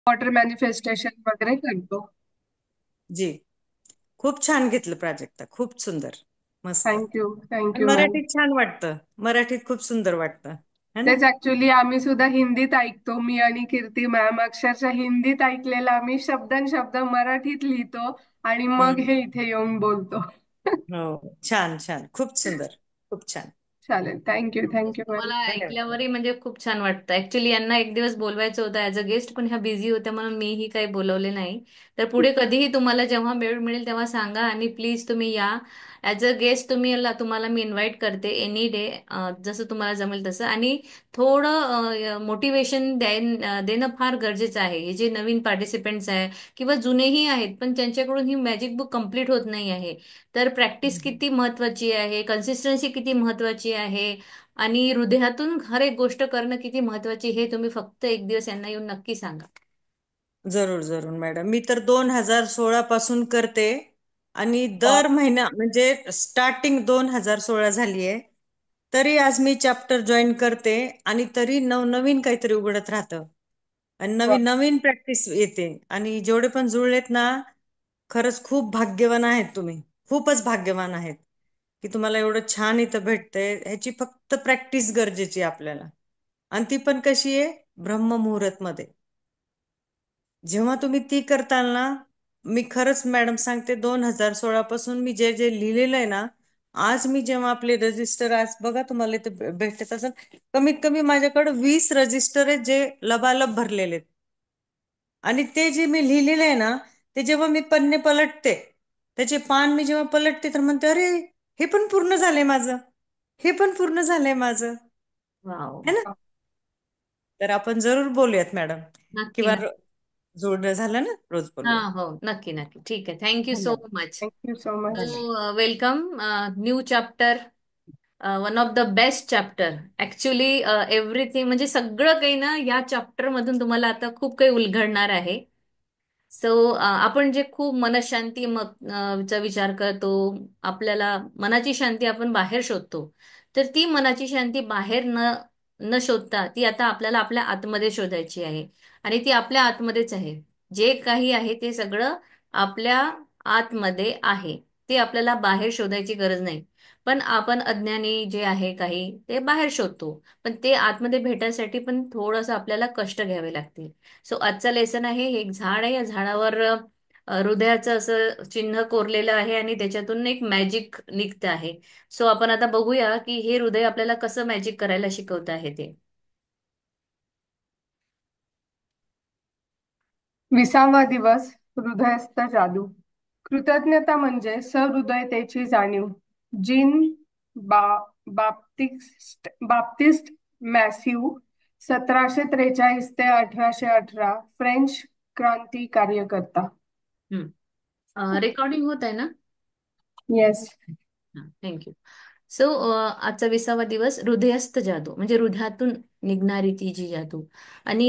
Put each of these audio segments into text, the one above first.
Water manifestation वगैरे करतो. जी. खूप छान घेतलं प्राजक्ता, खूप सुंदर. मस्त. थँक्यू. आणि थँक्यू मॅम. मराठीत छान वाटतं, मराठीत खूप सुंदर वाटतं, है ना? तेच ऍक्च्युली आम्ही सुद्धा हिंदीत ऐकतो, मी आणि कीर्ती मॅम अक्षरशः हिंदीत ऐकलेला आम्ही शब्दन शब्द मराठीत लिहितो आणि मग हम्म. हे इथे येऊन बोलतो. हो, छान छान, खूप सुंदर, खूप छान. चालेल. थँक्यू. Thank you ma'am. मला धन्यवाद. ऐकल्यावरही म्हणजे खूप छान वाटतं. ऍक्च्युली यांना एक दिवस बोलवायचं होतं ऍज अ गेस्ट, पण ह्या बिझी होत्या म्हणून मीही काही बोलवले नाही. तर पुढे कधीही तुम्हाला जेव्हा वेळ मिळेल तेव्हा सांगा आणि प्लीज तुम्ही या. ऍज अ गेस्ट तुम्हाला मी इन्व्हाइट करते एनी डे, जसं तुम्हाला जमेल तसं. आणि थोडं मोटिवेशन देणं फार गरजेचं आहे. हे जे नवीन पार्टिसिपेंट्स आहे किंवा जुनेही आहेत पण त्यांच्याकडून ही मॅजिक बुक कम्प्लीट होत नाही आहे. तर प्रॅक्टिस हम्म. किती महत्वाची आहे, कन्सिस्टन्सी किती महत्वाची आहे आणि हृदयातून हर एक गोष्ट करणं किती महत्वाची, हे तुम्ही फक्त एक दिवस यांना येऊन नक्की सांगा. जरूर जरूर मॅडम, मी तर 2016 पासून करते. आणि वा. दर महिना म्हणजे स्टार्टिंग 2016 झाली आहे, तरी आज मी चॅप्टर जॉईन करते. आणि तरी नवनवीन काहीतरी उघडत राहतं आणि वा. नवीन नवीन प्रॅक्टिस येते. आणि जेवढे पण जुळलेत ना, खरंच खूप भाग्यवान आहेत तुम्ही. खूपच भाग्यवान आहेत की तुम्हाला एवढं छान इथं भेटतंय. ह्याची फक्त प्रॅक्टिस गरजेची आहे आपल्याला. आणि ती पण कशी आहे? ब्रह्ममुहूर्त मध्ये. जेव्हा तुम्ही ती करताल ना, मी खरंच मॅडम सांगते, 2016 पासून मी जे जे लिहिलेलं आहे ना, आज मी जेव्हा आपले रजिस्टर, आज बघा तुम्हाला इथे भेटत असेल, कमीत कमी माझ्याकडे 20 रजिस्टर आहेत जे लबालब भरलेले आहेत. आणि ते जे मी लिहिलेलं आहे ना, ते जेव्हा मी पन्ने पलटते, त्याचे पान मी जेव्हा पलटते, तर म्हणते अरे, हे पण पूर्ण झालंय माझं, हे पण पूर्ण झालंय माझं, वाव. है ना? तर आपण जरूर बोलूयात मॅडम. नक्की किंवा नक्की. जोडणं झालं ना, रोज हा बोलूया. हो, नक्की नक्की. ठीक आहे. थँक्यू सो धन्यवाद. मच. Thank you so much. धन्यवाद. So welcome. New chapter. One of the best chapter. Actually everything म्हणजे सगळं काही ना या चॅप्टर मधून तुम्हाला आता खूप काही उलगडणार आहे. सो आपण जे खूप मनशांती चा विचार करतो, आपल्याला मनाची शांती आपण बाहेर शोधतो. तर ती मनाची शांती बाहेर न न शोधता ती आता आपल्याला आपल्या आतमध्ये शोधायची आहे. आणि ती आपल्या आतमध्येच आहे. जे काही आहे ते सगळं आपल्या आतमध्ये आहे. ते आपल्याला बाहेर शोधायची गरज नाही. पण आपण अज्ञानी जे आहे काही ते बाहेर शोधतो. पण ते आतमध्ये भेटायसाठी पण थोडंसं आपल्याला कष्ट घ्यावे लागतील. सो आजचा लेसन आहे, हे एक झाड आहे. या झाडावर हृदयाचं असं चिन्ह कोरलेलं आहे आणि त्याच्यातून एक मॅजिक निघत आहे. सो आपण आता बघूया की हे हृदय आपल्याला कसं मॅजिक करायला शिकवत आहे ते. 20वा दिवस. हृदयस्थ जादू. कृतज्ञता म्हणजे सहृदयतेची जाणीव. जीन बा बाप्तिस्ट मॅसिव, 1743 ते 1818, फ्रेंच क्रांती कार्यकर्ता. रेकॉर्डिंग होत आहे ना? येस. थँक्यू. सो आजचा 20वा दिवस, हृदयस्थ जादू म्हणजे हृदयातून निघणारी ती जी जादू. आणि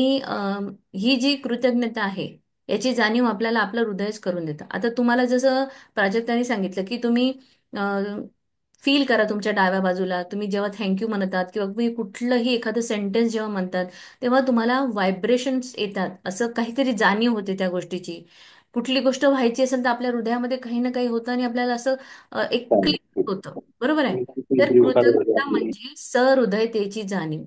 ही जी कृतज्ञता आहे याची जाणीव आपल्याला आपलं हृदयच करून देतं. आता तुम्हाला जसं प्राजक्ताने सांगितलं की तुम्ही फील करा तुमच्या डाव्या बाजूला, तुम्ही जेव्हा थँक्यू म्हणतात किंवा तुम्ही कुठलंही एखादं सेंटेन्स जेव्हा म्हणतात तेव्हा तुम्हाला व्हायब्रेशन्स येतात, असं काहीतरी जाणीव होते त्या गोष्टीची. कुठली गोष्ट व्हायची असेल तर आपल्या हृदयामध्ये काही ना काही होतं आणि आपल्याला असं एक क्लिक होतं. बरोबर आहे. तर कृतज्ञता म्हणजे सहृदयतेची जाणीव.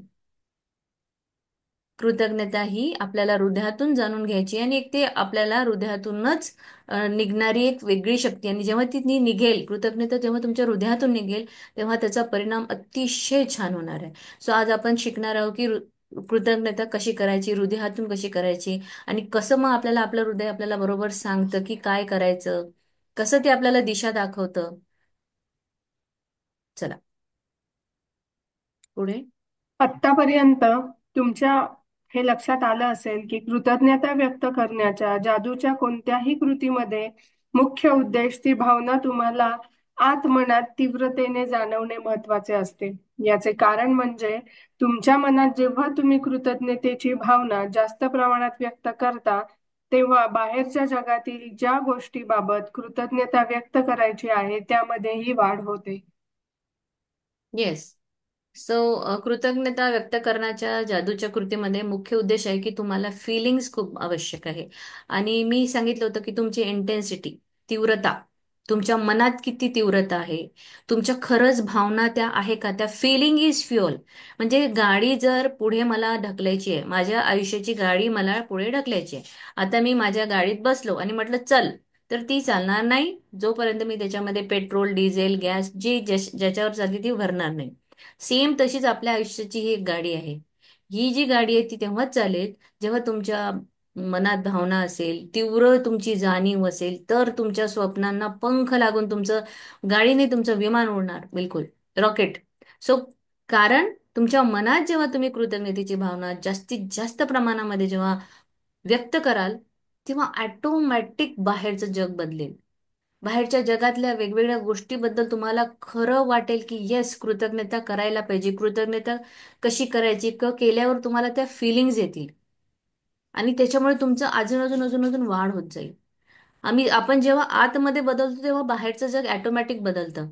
कृतज्ञता ही आपल्याला हृदयातून जाणून घ्यायची आणि एक ते आपल्याला हृदयातूनच निघणारी एक वेगळी शक्ती. आणि जेव्हा ती निघेल, कृतज्ञता जेव्हा तुमच्या हृदयातून निघेल तेव्हा त्याचा परिणाम अतिशय छान होणार आहे. सो आज आपण शिकणार आहोत की कृतज्ञता कशी करायची, हृदयातून कशी करायची आणि कसं मग आपल्याला आपलं हृदय आपल्याला बरोबर सांगतं की काय करायचं, कसं ते आपल्याला दिशा दाखवतं. चला पुढे. आत्तापर्यंत तुमच्या हे लक्षात आलं असेल की कृतज्ञता व्यक्त करण्याच्या जादूच्या कोणत्याही कृतीमध्ये मुख्य उद्देश ती भावना तुम्हाला आत मनात तीव्रतेने जाणवणे महत्वाचे असते. याचे कारण म्हणजे तुमच्या मनात जेव्हा तुम्ही कृतज्ञतेची भावना जास्त प्रमाणात व्यक्त करता, तेव्हा बाहेरच्या जगातील ज्या गोष्टीबाबत कृतज्ञता व्यक्त करायची आहे त्यामध्येही वाढ होते. येस. सो कृतज्ञता व्यक्त करण्याच्या जादूच्या कृतीमध्ये मुख्य उद्देश आहे की तुम्हाला फिलिंग्स खूप आवश्यक आहे. आणि मी सांगितलं होतं की तुमची इंटेन्सिटी, तीव्रता, तुमच्या मनात किती तीव्रता आहे, तुमच्या खरंच भावना त्या आहे का, त्या फिलिंग इज फ्युअल. म्हणजे गाडी जर पुढे मला ढकलायची आहे, माझ्या आयुष्याची गाडी मला पुढे ढकलायची आहे, आता मी माझ्या गाडीत बसलो आणि म्हटलं चल, तर ती चालणार नाही जोपर्यंत मी त्याच्यामध्ये पेट्रोल, डिझेल, गॅस जी ज्याच्यावर चालली ती भरणार नाही. सेम तशीच आपल्या आयुष्याची ही एक गाडी आहे. ही जी गाडी आहे ती तेव्हाच चालेल जेव्हा तुमच्या मनात भावना असेल, तीव्र तुमची जाणीव असेल, तर तुमच्या स्वप्नांना पंख लागून तुमचं गाडीने तुमचं विमान उडणार, बिलकुल रॉकेट. सो कारण तुमच्या मनात जेव्हा तुम्ही कृतज्ञतेची भावना जास्तीत जास्त प्रमाणामध्ये जेव्हा व्यक्त कराल, तेव्हा ऑटोमॅटिक बाहेरचं जग बदलेल. बाहेरच्या जगातल्या वेगवेगळ्या गोष्टीबद्दल तुम्हाला खरं वाटेल की येस, कृतज्ञता करायला पाहिजे. कृतज्ञता कशी करायची, केल्यावर तुम्हाला त्या फिलिंग्ज येतील आणि त्याच्यामुळे तुमचं अजून अजून अजून अजून वाढ होत जाईल. आपण जेव्हा आतमध्ये बदलतो तेव्हा बाहेरचं जग ऑटोमॅटिक बदलतं.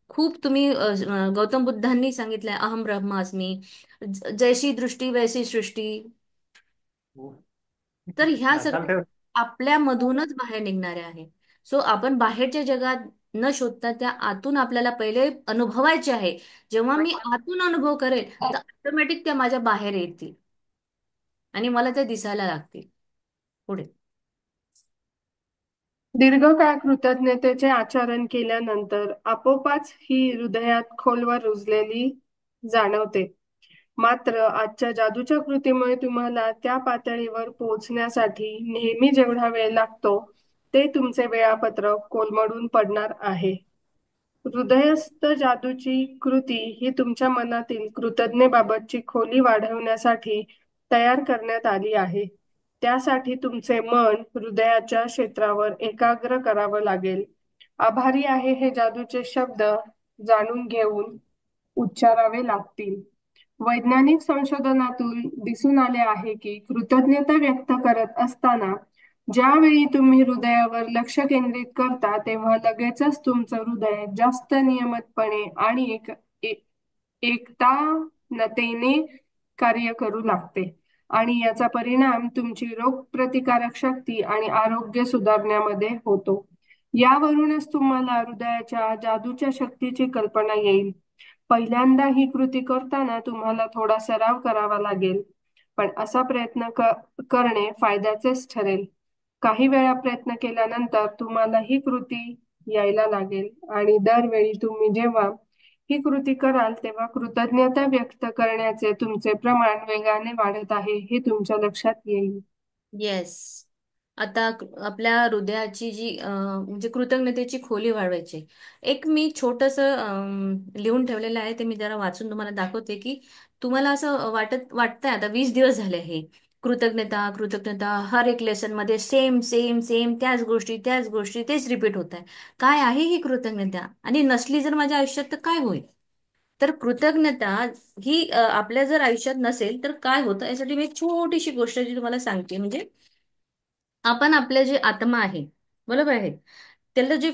खूप तुम्ही गौतम बुद्धांनी सांगितलंय अहम ब्रह्मास्मी, जैशी दृष्टी वैसी सृष्टी. तर ह्या सगळ्या चालतंय. आपल्यामधूनच बाहेर निघणाऱ्या आहे. सो आपण बाहेरच्या जगात न शोधता त्या आतून आपल्याला पहिले अनुभवायचे आहे. जेव्हा मी आतून अनुभव करेल तर ऑटोमॅटिक त्या माझ्या बाहेर येतील आणि मला त्या दिसायला लागतील पुढे. दीर्घकाळ कृतज्ञतेचे आचरण केल्यानंतर आपोआपच ही हृदयात खोलवर रुजलेली जाणवते. मात्र आजच्या जादूच्या कृतीमुळे तुम्हाला त्या पातळीवर पोहोचण्यासाठी नेहमी जेवढा वेळ लागतो ते तुमचे वेळापत्रक कोलमडून पडणार आहे. हृदयस्थ जादूची कृती ही तुमच्या मनातील कृतज्ञतेबाबतची खोली वाढवण्यासाठी तयार करण्यात आली आहे. त्यासाठी तुमचे मन हृदयाच्या क्षेत्रावर एकाग्र करावं लागेल. आभारी आहे हे जादूचे शब्द जाणून घेऊन उच्चारावे लागतील. वैज्ञानिक संशोधनातून दिसून आले आहे की कृतज्ञता व्यक्त करत असताना ज्यावेळी तुम्ही हृदयावर लक्ष केंद्रित करता तेव्हा लगेचच तुमचं हृदय जास्त नियमितपणे आणि ए- एकतानतेने कार्य करू लागते आणि याचा परिणाम तुमची रोगप्रतिकारक शक्ती आणि आरोग्य सुधारण्यामध्ये होतो. यावरूनच तुम्हाला हृदयाच्या जादूच्या शक्तीची कल्पना येईल. पहिल्यांदा ही कृती करताना तुम्हाला थोडा सराव करावा लागेल, पण असा प्रयत्न करणे फायद्याचेच ठरेल. काही वेळा प्रयत्न केल्यानंतर तुम्हाला ही कृती यायला लागेल आणि दरवेळी तुम्ही जेव्हा ही कृती कराल तेव्हा कृतज्ञता व्यक्त करण्याचे तुमचे प्रमाण वेगाने वाढत आहे हे तुमच्या लक्षात येईल. येस. आता आपल्या हृदयाची जी म्हणजे कृतज्ञतेची खोली वाढवायची, एक मी छोटस लिहून ठेवलेलं आहे, ते मी जरा वाचून तुम्हाला दाखवते की तुम्हाला असं वाटतंय आता 20 दिवस झाले हे कृतज्ञता कृतज्ञता, हर एक लेसन मध्ये सेम सेम सेम त्याच गोष्टी तेच रिपीट होत आहे. काय आहे ही कृतज्ञता, आणि नसली जर माझ्या आयुष्यात तर काय होईल? तर कृतज्ञता ही आपल्या जर आयुष्यात नसेल तर काय होतं, यासाठी मी एक छोटीशी गोष्ट जी तुम्हाला सांगते. म्हणजे आपण आपले जे आत्मा आहे, बरोबर आहे, त्याला जे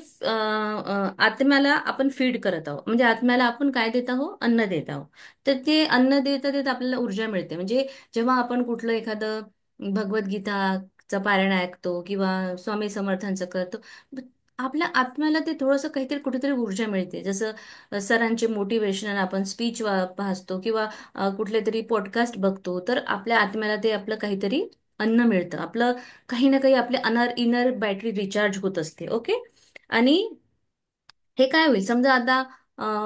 आत्म्याला आपण फीड करत आहोत, म्हणजे आत्म्याला आपण काय देत आहोत, अन्न देत आहोत. तर ते अन्न देता देत आपल्याला ऊर्जा मिळते. म्हणजे जेव्हा आपण कुठलं एखादं भगवद्गीताचं पारायण ऐकतो किंवा स्वामी समर्थांचं करतो, आपल्या आत्म्याला ते थोडंसं काहीतरी कुठेतरी ऊर्जा मिळते. जसं सरांचे मोटिवेशनल आपण स्पीच वाचतो किंवा कुठले तरी पॉडकास्ट बघतो, तर आपल्या आत्म्याला ते आपलं काहीतरी अन्न मिळतं. आपलं काही ना काही आपले इनर बॅटरी रिचार्ज होत असते. ओके. आणि हे काय होईल समजा आता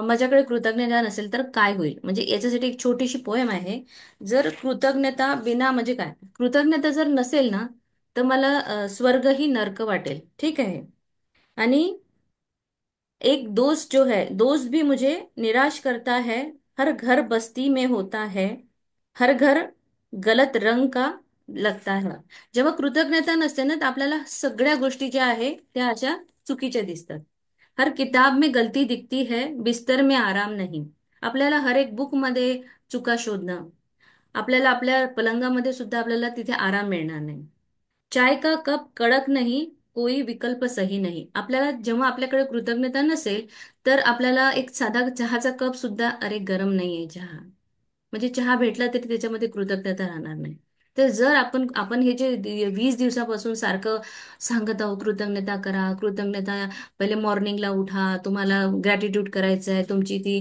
माझ्याकडे कृतज्ञता नसेल तर काय होईल, म्हणजे याच्यासाठी एक छोटीशी पोएम आहे. जर कृतज्ञता बिना, म्हणजे काय, कृतज्ञता जर नसेल ना, तर मला स्वर्ग ही नर्क वाटेल. ठीक आहे. आणि एक दोस्त जो है, दोस्त भी मुझे निराश करता है, हर घर बस्ती में होता है, हर घर गलत रंग का लगता है. जेव्हा कृतज्ञता नसते ना, तर आपल्याला सगळ्या गोष्टी ज्या आहे त्या अशा चुकीच्या दिसतात. हर किताब में गलती दिखती है, बिस्तर में आराम नहीं. आपल्याला हर एक बुक मध्ये चुका शोधणं, आपल्याला आपल्या पलंगामध्ये सुद्धा आपल्याला तिथे आराम मिळणार नाही. चाय का कप कड़क नहीं, कोई विकल्प सही नाही. आपल्याला जेव्हा आपल्याकडे कृतज्ञता नसेल, तर आपल्याला एक साधा चहाचा कप सुद्धा, अरे गरम नाहीये चहा, म्हणजे चहा भेटला तरी त्याच्यामध्ये कृतज्ञता राहणार नाही. तर जर आपण हे जे 20 दिवसापासून सारखं सांगत आहोत कृतज्ञता करा, कृतज्ञता, पहिले मॉर्निंगला उठा, तुम्हाला ग्रॅटिट्यूड करायचं आहे, तुमची ती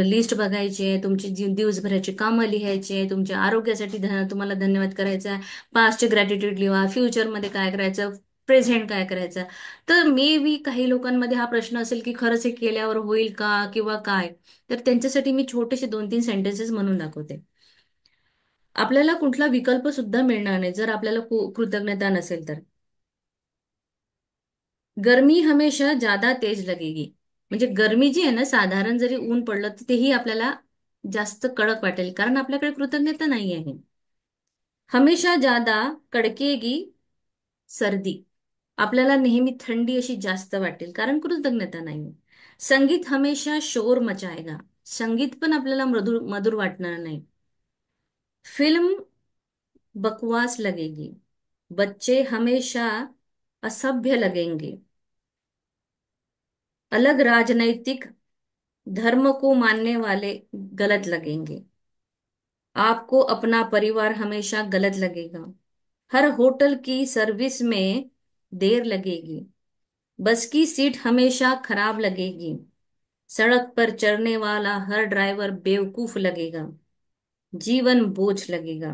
लिस्ट बघायची आहे, तुमची जी दिवसभराची कामं लिहायची आहे, तुमच्या आरोग्यासाठी तुम्हाला धन्यवाद करायचा आहे, पास्टचे ग्रॅटिट्यूड लिहा, फ्युचरमध्ये काय करायचं, प्रेझेंट काय करायचं. तर मे बी काही लोकांमध्ये हा प्रश्न असेल की खरंच हे केल्यावर होईल का किंवा काय. तर त्यांच्यासाठी मी छोटेसे 2-3 सेंटेन्सेस म्हणून दाखवते. आपल्याला कुठला विकल्प सुद्धा मिळणार नाही जर आपल्याला कृतज्ञता नसेल तर. गर्मी हमेशा ज्यादा तेज लगेगी. म्हणजे गरमी जी आहे ना, साधारण जरी ऊन पडलं तर तेही आपल्याला जास्त कडक वाटेल, कारण आपल्याकडे कृतज्ञता नाही आहे. हमेशा ज्यादा कड़केगी सर्दी. आपल्याला नेहमी थंडी अशी जास्त वाटेल, कारण कृतज्ञता नाही. संगीत हमेशा शोर मचाएगा. संगीत पण आपल्याला मधुर मधुर वाटणार नाही. फिल्म बकवास लगेगी. बच्चे हमेशा असभ्य लगेंगे. अलग राजनैतिक धर्म को मानने वाले गलत लगेंगे. आपको अपना परिवार हमेशा गलत लगेगा. हर होटल की सर्विस में देर लगेगी. बस की सीट हमेशा खराब लगेगी. सड़क पर चढ़ने वाला हर ड्रायव्हर बेवकूफ लगेगा. जीवन बोझ लगेगा.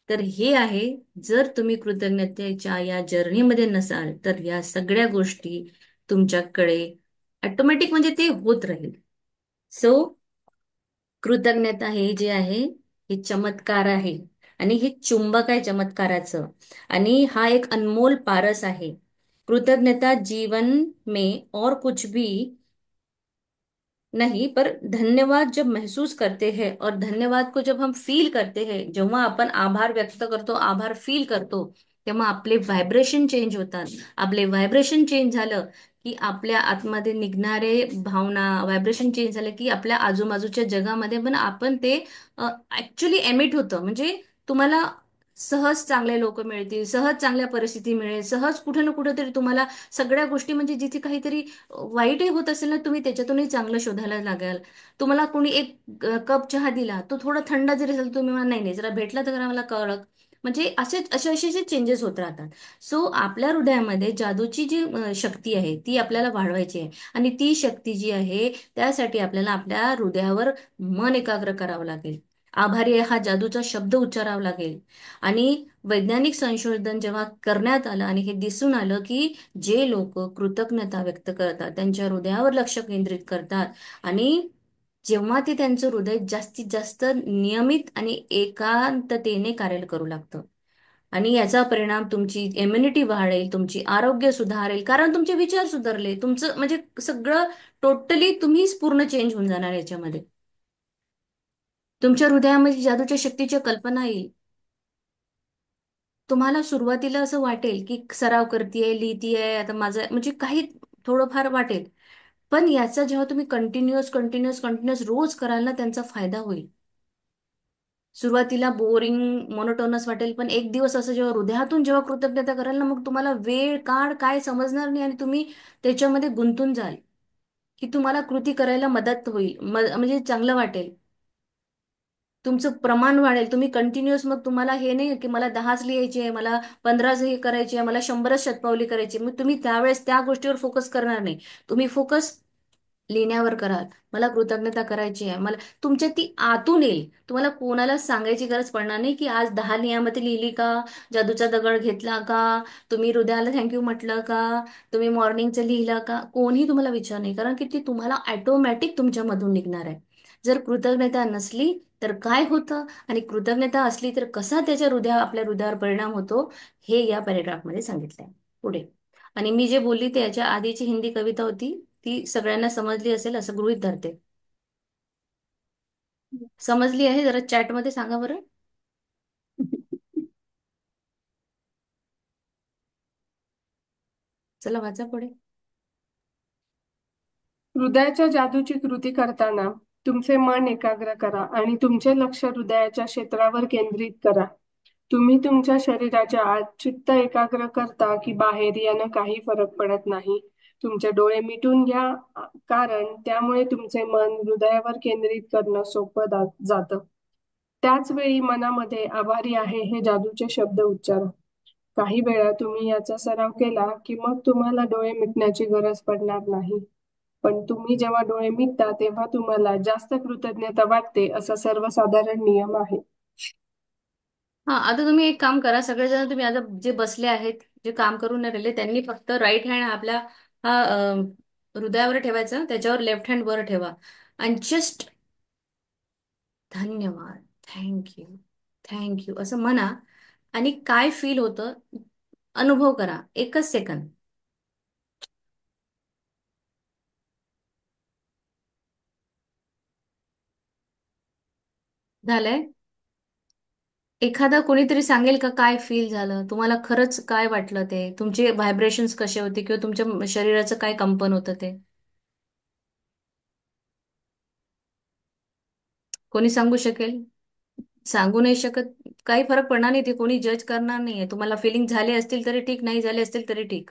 तर हे आहे, जर तुम्ही कृतज्ञतेच्या या जर्नीमध्ये नसाल तर या सगळ्या गोष्टी तुमच्याकडे ऑटोमॅटिक म्हणजे ते होत राहील. सो कृतज्ञता हे जे आहे, हे चमत्कार आहे, आणि हे चुंबक आहे चमत्काराचं, आणि हा एक अनमोल पारस आहे. कृतज्ञता जीवन में और कुछ भी नहीं, पर धन्यवाद जब महसूस करते हैं और धन्यवाद को जब हम फील करते हैं, जेव्हा आपण आभार व्यक्त करतो, आभार फील करतो, तेव्हा आपले व्हायब्रेशन चेंज होतात. आपले व्हायब्रेशन चेंज झालं की आपल्या आतमध्ये निघणारे भावना, व्हायब्रेशन चेंज झालं की आपल्या आजूबाजूच्या जगामध्ये पण आपण ते ऍक्च्युली एमिट होतं. म्हणजे तुम्हाला सहज चांगले लोक मिळतील, सहज चांगल्या परिस्थिती मिळेल, सहज कुठे ना कुठेतरी तुम्हाला सगळ्या गोष्टी, म्हणजे जिथे काहीतरी वाईटही होत असेल ना, तुम्ही त्याच्यातूनही चांगलं शोधायला लागाल. तुम्हाला कोणी एक कप चहा दिला, तो थोडा थंड जरी असेल, तुम्ही म्हणा नाही नाही, जरा भेटला तर करा मला कळक. म्हणजे असे असे असे जे चेंजेस होत राहतात. सो आपल्या हृदयामध्ये जादूची जी शक्ती आहे ती आपल्याला वाढवायची आहे, आणि ती शक्ती जी आहे त्यासाठी आपल्याला आपल्या हृदयावर मन एकाग्र करावं लागेल. आभारी आहे हा जादूचा शब्द उच्चारावा लागेल. आणि वैज्ञानिक संशोधन जेव्हा करण्यात आलं आणि हे दिसून आलं की जे लोक कृतज्ञता व्यक्त करतात त्यांच्या हृदयावर लक्ष केंद्रित करतात, आणि जेव्हा ते त्यांचं हृदय जास्तीत जास्त नियमित आणि एकांततेने कार्य करू लागतं, आणि याचा परिणाम तुमची इम्युनिटी वाढेल, तुमची आरोग्य सुधारेल, कारण तुमचे विचार सुधारले, तुमचं म्हणजे सगळं टोटली तुम्हीच पूर्ण चेंज होऊन जाणार याच्यामध्ये. तुमच्या हृदयामध्ये जादूच्या शक्तीच्या कल्पना येईल. तुम्हाला सुरुवातीला असं वाटेल की सराव करतेय, लिहितीये, आता माझं म्हणजे काही थोडंफार वाटेल, पण याचा जेव्हा तुम्ही कंटिन्युअस कंटिन्युअस कंटिन्युअस रोज कराल ना, त्यांचा फायदा होईल. सुरुवातीला बोरिंग, मोनोटोनस वाटेल, पण एक दिवस असं जेव्हा हृदयातून जेव्हा कृतज्ञता कराल ना, मग तुम्हाला वेळ काळ काय समजणार नाही, आणि तुम्ही त्याच्यामध्ये गुंतून जाल की तुम्हाला कृती करायला मदत होईल, म्हणजे चांगलं वाटेल. तुमचं प्रमाण वाढेल. तुम्ही कंटिन्युअस, मग तुम्हाला हे नाही की मला 10च लिहायची आहे, मला 15च हे करायची आहे, मला 100च शतपावली करायची, मग तुम्ही त्यावेळेस त्या गोष्टीवर फोकस करणार नाही. तुम्ही फोकस लिहिण्यावर कराल. मला कृतज्ञता करायची आहे, मला तुमच्या ती आतून येईल. तुम्हाला कोणाला सांगायची गरज पडणार नाही की आज 10 नियमाती लिहिली का, जादूचा दगड घेतला का, तुम्ही हृदयाला थँक्यू म्हटलं का, तुम्ही मॉर्निंगचं लिहिलं का, कोणीही तुम्हाला विचार नाही, कारण की ती तुम्हाला ऑटोमॅटिक तुमच्यामधून निघणार आहे. जर कृतज्ञता नसली तर काय होतं, आणि कृतज्ञता असली तर कसा त्याच्या आपल्या हृदयावर परिणाम होतो, हे या पॅरेग्राफमध्ये सांगितलंय. पुढे, आणि मी जे बोलली ते याच्या आधीची हिंदी कविता होती, ती सगळ्यांना समजली असेल असं गृहीत धरते. समजली आहे? जरा चॅटमध्ये सांगा बरं. चला वाचा पुढे. हृदयाच्या जादूची कृती करताना तुमचे मन एकाग्र करा आणि तुमचे लक्ष हृदयाच्या क्षेत्रावर केंद्रित करा. तुम्ही तुमच्या शरीराच्या आत चित्त एकाग्र करता की बाहेर यानं काही फरक पडत नाही. तुमचे डोळे मिटून घ्या, कारण त्यामुळे तुमचे मन हृदयावर केंद्रित करणं सोपं जातं. त्याच वेळी मनामध्ये आभारी आहे हे जादूचे शब्द उच्चारा. काही वेळा तुम्ही याचा सराव केला की मग तुम्हाला डोळे मिटण्याची गरज पडणार नाही. पण तुम्ही जेव्हा डोळे मिटता तेव्हा तुम्हाला जास्त कृतज्ञता वाटते, असा सर्वसाधारण नियम आहे. हा, आता तुम्ही एक काम करा. सगळेजण तुम्ही आता जे बसले आहेत, जे काम करून नाही राहिले, त्यांनी फक्त राईट हँड आपल्या हा हृदयावर ठेवायचा, त्याच्यावर लेफ्ट हँड वर ठेवा आणि जस्ट धन्यवाद, थँक्यू, थँक्यू असं म्हणा. आणि काय फील होतं अनुभव करा, 1च सेकंद. झालंय? एखादा कोणीतरी सांगेल का काय फील झालं तुम्हाला, खरंच काय वाटलं, ते तुमचे व्हायब्रेशन्स कसे होते किंवा तुमच्या शरीराचं काय कंपन होतं ते? कोणी सांगू शकेल? सांगू नाही शकत, काही फरक पडणार नाही, ते कोणी जज करणार नाहीये. तुम्हाला फिलिंग झाले असतील तरी ठीक, नाही झाले असतील तरी ठीक.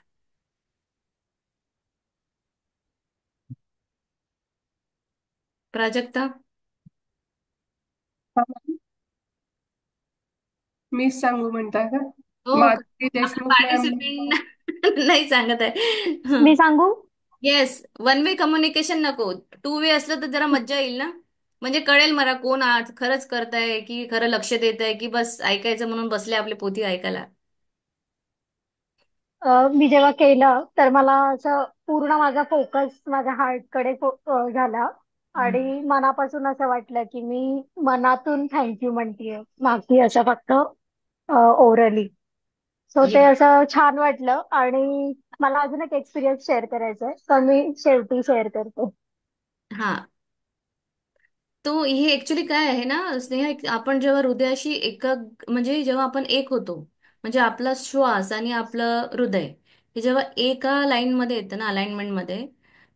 प्राजक्ता? मीच सांगू म्हणता का? हो, माधुरी आपले देशमुख मॅम. पार्टिसिपेंट नाही सांगत आहे. मी सांगू? येस, वन वे कम्युनिकेशन नको, टू वे असलं तर जरा मज्जा येईल ना. म्हणजे कळेल मला कोण आज खरंच करताय की खरं लक्ष देत आहे की बस ऐकायचं म्हणून बसले आपले पोथी ऐकायला. मी जेव्हा केलं तर मला असं पूर्ण माझा फोकस माझ्या हार्टकडे झाला आणि मनापासून असं वाटलं की मी मनातून थँक्यू म्हणतेय, बाकी असं फक्त ओरली. सो ते Yes. असं छान वाटलं आणि मला अजून एक एक्सपिरियन्स शेअर करायचा आहे, तर मी शेवटी शेअर करते. हा, तो हे ऍक्च्युली काय आहे ना स्नेहा, आपण जेव्हा हृदयाशी म्हणजे जेव्हा आपण एक होतो, म्हणजे आपला श्वास आणि आपलं हृदय हे जेव्हा एका लाईन मध्ये येतं ना, अलाइनमेंट मध्ये,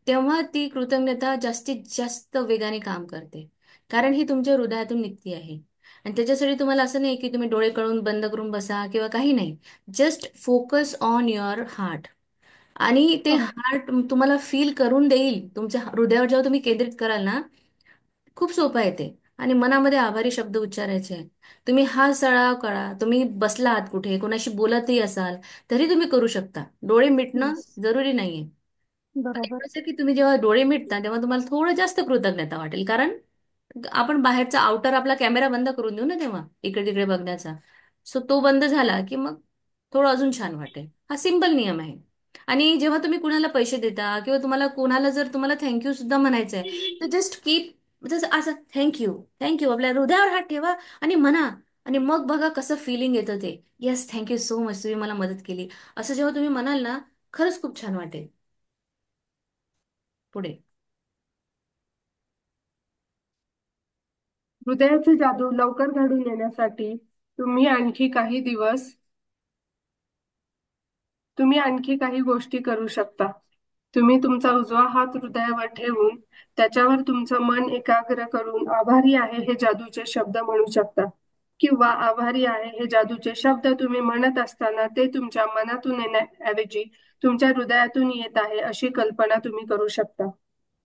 तेव्हा ती कृतज्ञता जास्तीत जास्त वेगाने काम करते. कारण ही तुमच्या हृदयातून निघती आहे. आणि त्याच्यासाठी तुम्हाला असं नाही की तुम्ही डोळे कळून बंद करून बसा किंवा काही नाही. Just focus on your heart. आणि ते हार्ट तुम्हाला फील करून देईल. तुमच्या हृदयावर जेव्हा तुम्ही केंद्रित कराल ना, खूप सोपं आहे ते. आणि मनामध्ये आभारी शब्द उच्चारायचे आहेत. तुम्ही हा सराव करा, तुम्ही बसला आहात कुठे कोणाशी बोलतही असाल तरी तुम्ही करू शकता. डोळे मिटणं Yes. जरुरी नाहीये. पण बरोबर. एवढंच आहे की तुम्ही जेव्हा डोळे मिटता तेव्हा तुम्हाला थोडं जास्त कृतज्ञता वाटेल, कारण आपण बाहेरचा आउटर आपला कॅमेरा बंद करून देऊ ना तेव्हा इकडे तिकडे बघण्याचा. सो तो बंद झाला की मग थोडं अजून छान वाटेल. हा सिंपल नियम आहे. आणि जेव्हा तुम्ही कुणाला पैसे देता किंवा तुम्हाला कोणाला जर तुम्हाला थँक्यू सुद्धा म्हणायचं आहे, तर जस्ट कीप जसं असं थँक्यू, थँक्यू आपल्या हृदयावर हात ठेवा आणि म्हणा. आणि मग बघा कसं फिलिंग येतं ते. येस, थँक्यू सो मच, तुम्ही मला मदत केली. असं जेव्हा तुम्ही म्हणाल ना, खरंच खूप छान वाटेल. पुढे. हृदयाची जादू लवकर घडून येण्यासाठी तुम्ही आणखी काही गोष्टी करू शकता. तुम्ही तुमचा उजवा हात हृदयावर ठेवून त्याच्यावर तुमचं मन एकाग्र करून आभारी आहे हे जादूचे शब्द म्हणू शकता. किंवा आभारी आहे हे जादूचे शब्द तुम्ही म्हणत असताना ते तुमच्या मनातून येण्याऐवजी तुमच्या हृदयातून येत आहे अशी कल्पना तुम्ही करू शकता.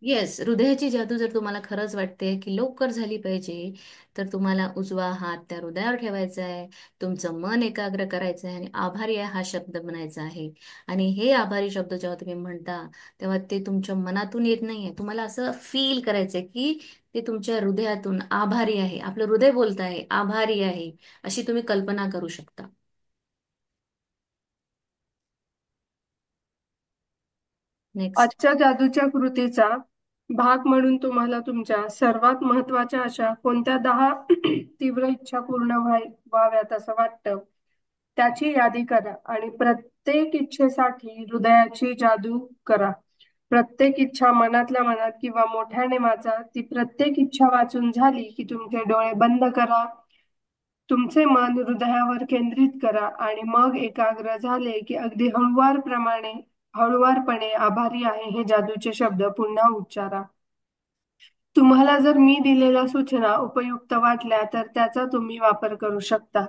येस, हृदयाची जादू जर तुम्हाला खरंच वाटते की लवकर झाली पाहिजे, तर तुम्हाला उजवा हात त्या हृदयावर ठेवायचा आहे, तुमचं मन एकाग्र करायचं आहे आणि आभारी आहे हा शब्द म्हणायचा आहे. आणि हे आभारी शब्द जेव्हा तुम्ही म्हणता तेव्हा ते तुमच्या मनातून येत नाहीये, तुम्हाला असं फील करायचंय की ते तुमच्या हृदयातून आभारी आहे, आपलं हृदय बोलत आहे आभारी आहे, अशी तुम्ही कल्पना करू शकता. नेक्स्ट. आजच्या जादूच्या कृतीचा भाग म्हणून तुम्हाला तुमच्या सर्वात महत्वाच्या अशा कोणत्या 10 तीव्र इच्छा पूर्ण व्हाव्यात असं वाटतं त्याची यादी करा आणि प्रत्येक इच्छेसाठी हृदयाची जादू करा. प्रत्येक इच्छा मनातल्या मनात किंवा मोठ्याने वाचा. ती प्रत्येक इच्छा वाचून झाली की तुमचे डोळे बंद करा, तुमचे मन हृदयावर केंद्रित करा आणि मग एकाग्र झाले की अगदी हळुवारपणे आभारी आहे हे जादूचे शब्द पुन्हा उच्चारा. तुम्हाला जर मी दिलेल्या सूचना उपयुक्त वाटल्या तर त्याचा तुम्ही वापर करू शकता.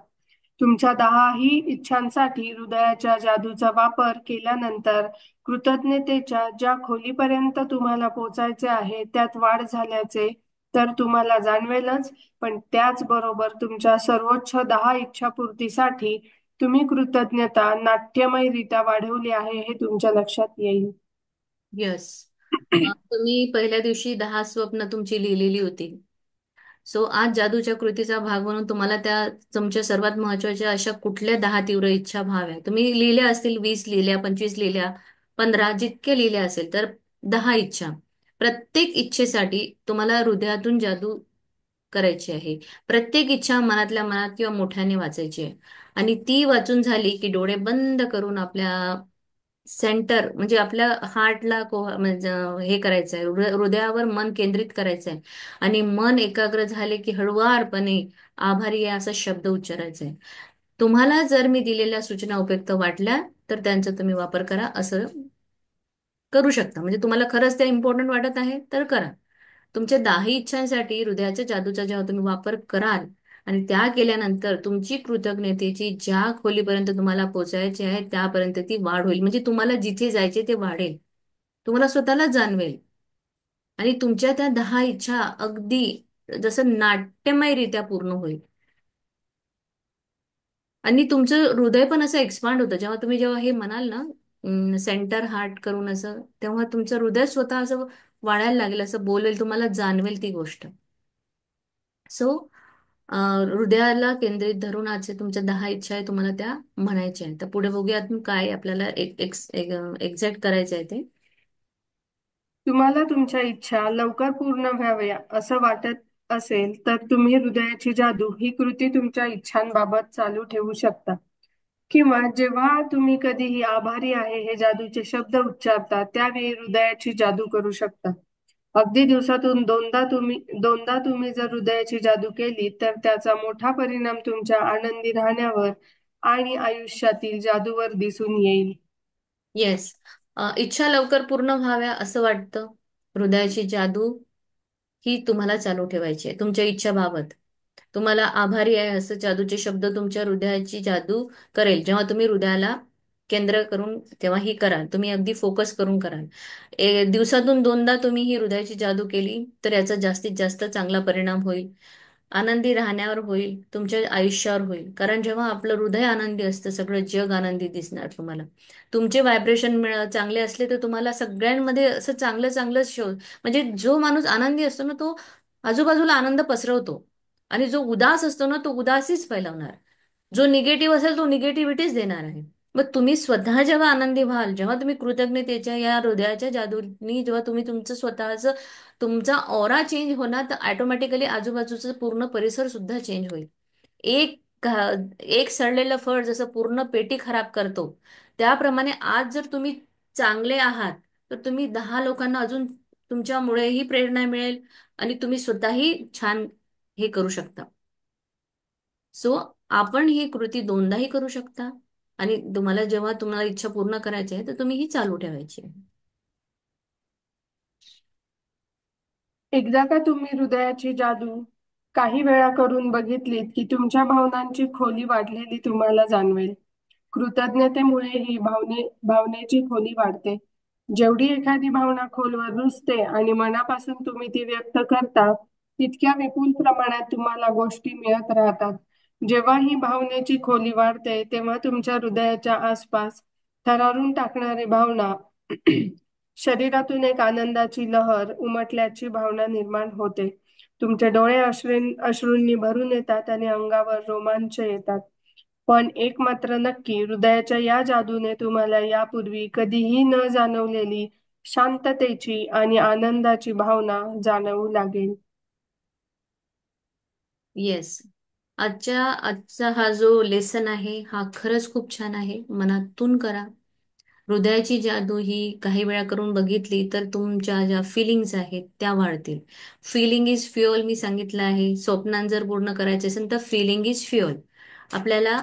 तुमच्या 10ही इच्छांसाठी हृदयाच्या जादूचा वापर केल्यानंतर कृतज्ञतेच्या ज्या खोलीपर्यंत तुम्हाला पोचायचे आहे त्यात वाढ झाल्याचे तर तुम्हाला जाणवेलच, पण त्याचबरोबर तुमच्या सर्वोच्च 10 इच्छापूर्तीसाठी तुम्ही कृतज्ञता नाट्यमयरित्या वाढवली आहे हे तुमच्या लक्षात येईल. यस. तुम्ही पहिल्या दिवशी 10 स्वप्न तुमची लिहिलेली होती. सो आज जादूच्या कृतीचा भाग म्हणून तुम्हाला त्या तुमच्या सर्वात महत्वाच्या अशा कुठल्या 10 तीव्र इच्छा भाव आहे. तुम्ही लिहिल्या असतील, 20 लिहिल्या, 25 लिहिल्या, 15 जितके लिहिले असेल तर 10 इच्छा. प्रत्येक इच्छेसाठी तुम्हाला हृदयातून जादू करायची आहे. प्रत्येक इच्छा मनातल्या मनात किंवा मोठ्याने वाचायची आहे. आणि ती वाचून झाली की डोळे बंद करून आपल्या सेंटर म्हणजे आपल्या हार्टला म्हणजे हे करायचं आहे, हृदयावर मन केंद्रित करायचं आहे. आणि मन एकाग्र झाले की हळुवारपणे आभारी आहे असा शब्द उच्चारायचा आहे. तुम्हाला जर मी दिलेल्या सूचना उपयुक्त वाटल्या तर त्यांचा तुम्ही वापर करा, असं करू शकता. म्हणजे तुम्हाला खरंच त्या इम्पॉर्टंट वाटत आहे तर करा. तुमच्या 10 इच्छांसाठी हृदयाच्या जादूचा जेव्हा तुम्ही वापर कराल आणि त्या केल्यानंतर तुमची कृतज्ञतेची ज्या खोलीपर्यंत तुम्हाला पोहोचायचे आहे त्यापर्यंत ती वाढ होईल. म्हणजे तुम्हाला जिथे जायचे ते वाढेल, तुम्हाला स्वतःला जाणवेल. आणि तुमच्या त्या 10 इच्छा अगदी जसं नाट्यमयरित्या पूर्ण होईल. आणि तुमचं हृदय पण असं एक्सपांड होतं जेव्हा हे म्हणाल ना, सेंटर हार्ट करून असं, तेव्हा तुमचं हृदय स्वतः असं वाढायला लागेल, असं बोलेल, तुम्हाला जाणवेल ती गोष्ट. सो हृदयाला केंद्रित धरून आजचे तुमच्या 10 इच्छा आहे तुम्हाला त्या म्हणायच्या आहेत. तर पुढे बघूया अजून काय आपल्याला एक्झॅक्ट करायचं आहे ते. तुम्हाला तुमच्या इच्छा लवकर पूर्ण व्हाव्या असं वाटत असेल तर तुम्ही हृदयाची जादू ही कृती तुमच्या इच्छांबाबत चालू ठेवू शकता. किंवा जेव्हा तुम्ही कधीही आभारी आहे हे जादूचे शब्द उच्चारता त्यावेळी हृदयाची जादू करू शकता. अगदी दिवसातून दोनदा तुम्ही जर हृदयाची जादू केली तर त्याचा मोठा परिणाम तुमच्या आनंदी राहण्यावर आणि आयुष्यातील जादूवर दिसून येईल. येस. इच्छा लवकर पूर्ण व्हाव्या असं वाटतं. हृदयाची जादू ही तुम्हाला चालू ठेवायची आहे तुमच्या इच्छाबाबत. तुम्हाला आभारी आहे असं जादूचे शब्द तुमच्या हृदयाची जादू करेल. जेव्हा तुम्ही हृदयाला केंद्र करून तेव्हा ही कराल, तुम्ही अगदी फोकस करून कराल. दिवसातून दोनदा तुम्ही ही हृदयाची जादू केली तर याचा जास्तीत जास्त चांगला परिणाम होईल. आनंदी राहण्यावर होईल, तुमच्या आयुष्यावर होईल. कारण जेव्हा आपलं हृदय आनंदी असतं सगळं जग आनंदी दिसणार तुम्हाला. तुमचे व्हायब्रेशन चांगले असले तर तुम्हाला सगळ्यांमध्ये असं चांगलं चांगलं म्हणजे जो माणूस आनंदी असतो ना तो आजूबाजूला आनंद पसरवतो. आणि जो उदास असतो ना तो उदासीच फैलवणार. जो निगेटिव्ह असेल तो निगेटिव्हिटीच देणार आहे. मग तुम्ही स्वतः जेव्हा आनंदी व्हाल, जेव्हा तुम्ही कृतज्ञतेच्या या हृदयाच्या जादूनी जेव्हा तुम्ही तुमचं स्वतःचं तुमचा ऑरा चेंज होणार तर ऑटोमॅटिकली आजूबाजूचा पूर्ण परिसर सुद्धा चेंज होईल. एक सडलेलं फळ जसं पूर्ण पेटी खराब करतो त्याप्रमाणे आज जर तुम्ही चांगले आहात तर तुम्ही 10 लोकांना अजून तुमच्यामुळेही प्रेरणा मिळेल आणि तुम्ही स्वतःही छान हे करू शकता. सो आपण ही कृती दोनदाही करू शकता. आणि जेव्हा तुम्हाला इच्छा पूर्ण करायची आहे तर तुम्ही ही चालू ठेवायची आहे. एकदा का तुम्ही हृदयाची जादू काही वेळा करून बघितलीत की तुमच्या भावनांची खोली वाढलेली तुम्हाला जाणवेल. कृतज्ञतेमुळे ही भावनेची खोली वाढते. जेवढी एखादी भावना खोलवर रुजते आणि मनापासून तुम्ही ती व्यक्त करता तितक्या विपुल प्रमाणात तुम्हाला गोष्टी मिळत राहतात. जेव्हा ही भावनेची खोली वाढते तेव्हा तुमच्या हृदयाच्या आसपास थरारून टाकणारी भावना शरीरातून एक आनंदाची लहर उमटल्याची भावना निर्माण होते. तुमचे डोळे अश्रूंनी भरून येतात आणि अंगावर रोमांच येतात. पण एक मात्र नक्की, हृदयाच्या या जादूने तुम्हाला यापूर्वी कधीही न जाणवलेली शांततेची आणि आनंदाची भावना जाणवू लागेल. येस. आजचा हा जो लेसन आहे हा खरंच खूप छान आहे. मनातून करा. हृदयाची जादू ही काही वेळा करून बघितली तर तुमच्या ज्या फिलिंग्स आहेत त्या वाढतील. फिलिंग इज फ्युअल मी सांगितलं आहे. स्वप्नांत जर पूर्ण करायचे असेल तर फिलिंग इज फ्युअल. आपल्याला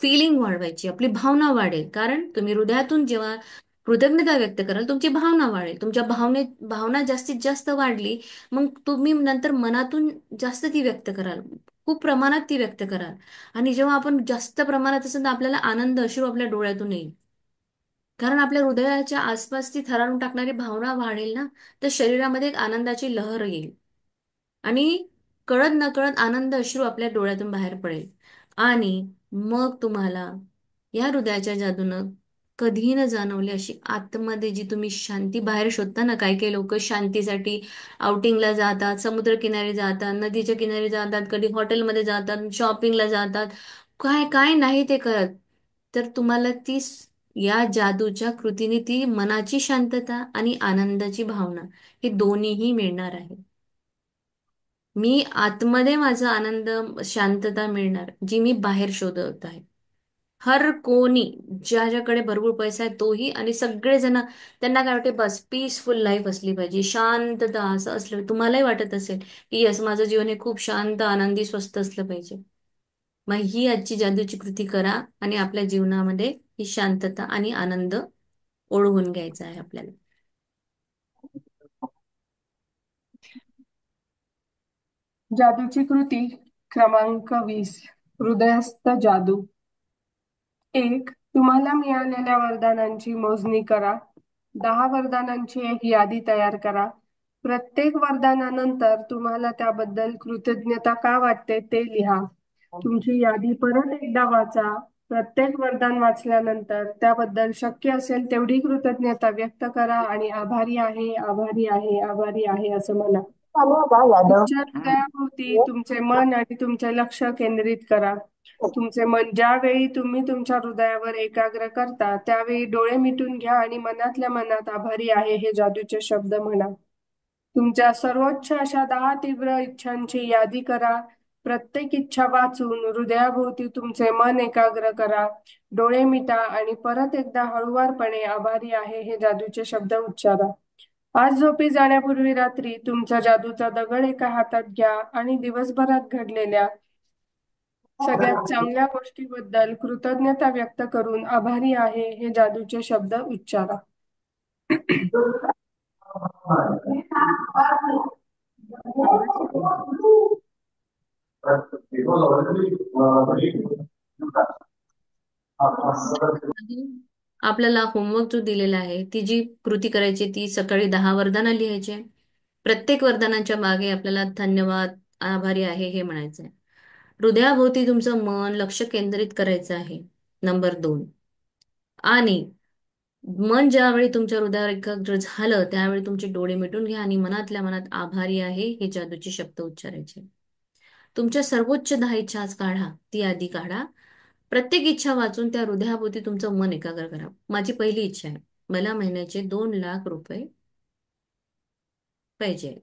फिलिंग वाढवायची, आपली भावना वाढेल. कारण तुम्ही हृदयातून जेव्हा कृतज्ञता व्यक्त कराल, तुमची भावना वाढेल. तुमच्या भावना जास्तीत जास्त वाढली, मग तुम्ही नंतर मनातून जास्त ती व्यक्त कराल, खूप प्रमाणात ती व्यक्त कराल. आणि जेव्हा आपण जास्त प्रमाणात असेल तर आपल्याला आनंद अश्रू आपल्या डोळ्यातून येईल. कारण आपल्या हृदयाच्या आसपास ती थरारून टाकणारी भावना वाढेल ना, तर शरीरामध्ये एक आनंदाची लहर येईल. आणि कळत नकळत आनंद अश्रू आपल्या डोळ्यातून बाहेर पडेल. आणि मग तुम्हाला या हृदयाच्या जादूनं कधीही न जाणवली अशी आतमध्ये जी तुम्ही शांती बाहेर शोधता ना, काही काही लोक शांतीसाठी आउटिंगला जातात, समुद्रकिनारी जातात, नदीच्या किनारी जातात, कधी हॉटेलमध्ये जातात, शॉपिंगला जातात, काय काय नाही ते करत. तर तुम्हाला या जादूच्या कृतीने ती मनाची शांतता आणि आनंदाची भावना हे दोन्हीही मिळणार आहे. मी आतमध्ये माझा आनंद, शांतता मिळणार, जी मी बाहेर शोधत आहे. हर कोणी, ज्याच्याकडे भरपूर पैसा आहे तोही, आणि सगळेजण त्यांना काय वाटते, बस पीसफुल लाईफ असली पाहिजे, शांतता असं असलं. तुम्हालाही वाटत असेल की यस, माझं जीवन हे खूप शांत, आनंदी, स्वस्त असलं पाहिजे. मग ही आजची जादूची कृती करा आणि आपल्या जीवनामध्ये ही शांतता आणि आनंद ओढवून घ्यायचा आहे आपल्याला. जादूची कृती क्रमांक 20. हृदयस्थ जादू. 1. तुम्हाला मिळालेल्या वरदानांची मोजणी करा. 10 वरदानांची एक यादी तयार करा. प्रत्येक वरदानानंतर तुम्हाला त्याबद्दल कृतज्ञता का वाटते ते लिहा. तुमची यादी परत एकदा वाचा. प्रत्येक वरदान वाचल्यानंतर त्याबद्दल शक्य असेल तेवढी कृतज्ञता व्यक्त करा आणि आभारी आहे, आभारी आहे, आभारी आहे असं म्हणा. तुमच्या हृदयाभोवती तुमचे मन आणि तुमचे लक्ष केंद्रित करा. तुमचे मन ज्यावेळी तुम्ही तुमच्या हृदयावर एकाग्र करता त्यावेळी डोळे मिटून घ्या आणि मनातल्या मनात आभारी आहे हे जादूचे शब्द म्हणा. तुमच्या सर्वोच्च अशा 10 तीव्र इच्छांची यादी करा. प्रत्येक इच्छा वाचून हृदयाभोवती तुमचे मन एकाग्र करा. डोळे मिटा आणि परत एकदा हळुवारपणे आभारी आहे हे जादूचे शब्द उच्चारा. आज झोपी जाण्यापूर्वी रात्री तुमचा जादूचा दगड एका हातात घ्या आणि दिवसभरात घडलेल्या सगळ्यात चांगल्या गोष्टीबद्दल कृतज्ञता व्यक्त करून आभारी आहे हे जादूचे शब्द उच्चारा. आपल्याला होमवर्क जो दिलेला आहे, ती जी कृती करायची, ती सकाळी 10 वरदानं लिहायची आहे. प्रत्येक वरदानाच्या मागे आपल्याला धन्यवाद, आभारी आहे हे म्हणायचं आहे. हृदयाभोवती तुमचं मन लक्ष केंद्रित करायचं आहे, नंबर 2. आणि मन ज्यावेळी तुमच्या हृदयावर एकाग्र झालं त्यावेळी तुमचे डोळे मिटून घ्या आणि मनातल्या मनात आभारी आहे हे जादूचे शब्द उच्चारायचे. तुमच्या सर्वोच्च 10 इच्छा आज काढा, ती यादी काढा. प्रत्येक इच्छा वाचून त्या हृदयाभोवती तुमचं मन एकाग्र करा. माझी पहिली इच्छा आहे, मला महिन्याचे 2 लाख रुपये पाहिजे आहेत.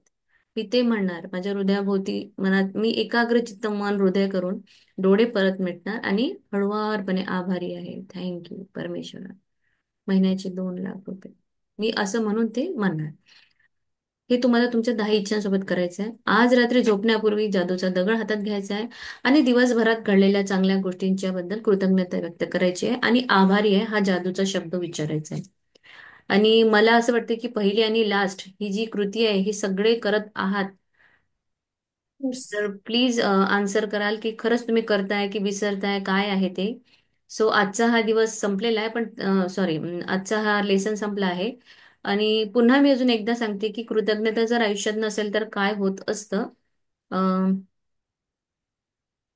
मी ते म्हणणार माझ्या हृदयाभोवती, मनात मी एकाग्र चित्त, मन, हृदय करून डोळे परत मिटणार आणि हळुवारपणे आभारी आहे, थँक्यू परमेश्वरा, महिन्याचे 2 लाख रुपये, मी असं म्हणून ते म्हणणार. हे तुम्हाला तुमच्या 10 इच्छांसोबत करायचं आहे. आज रात्री झोपण्यापूर्वी जादूचा दगड हातात घ्यायचा आहे आणि दिवसभरात घडलेल्या चांगल्या गोष्टींच्या बद्दल कृतज्ञता व्यक्त करायची आहे आणि आभारी आहे हा जादूचा शब्द विचारायचा आहे. आणि मला असं वाटतं की पहिली आणि लास्ट ही जी कृती आहे ही सगळे करत आहात, तर प्लीज आन्सर कराल की खरंच तुम्ही करताय की विसरताय, काय आहे ते. सो आजचा हा दिवस संपलेला आहे, पण सॉरी, आजचा हा लेसन संपला आहे. आणि पुन्हा मी अजून एकदा सांगते की कृतज्ञता जर आयुष्यात नसेल तर काय होत असतं. अं,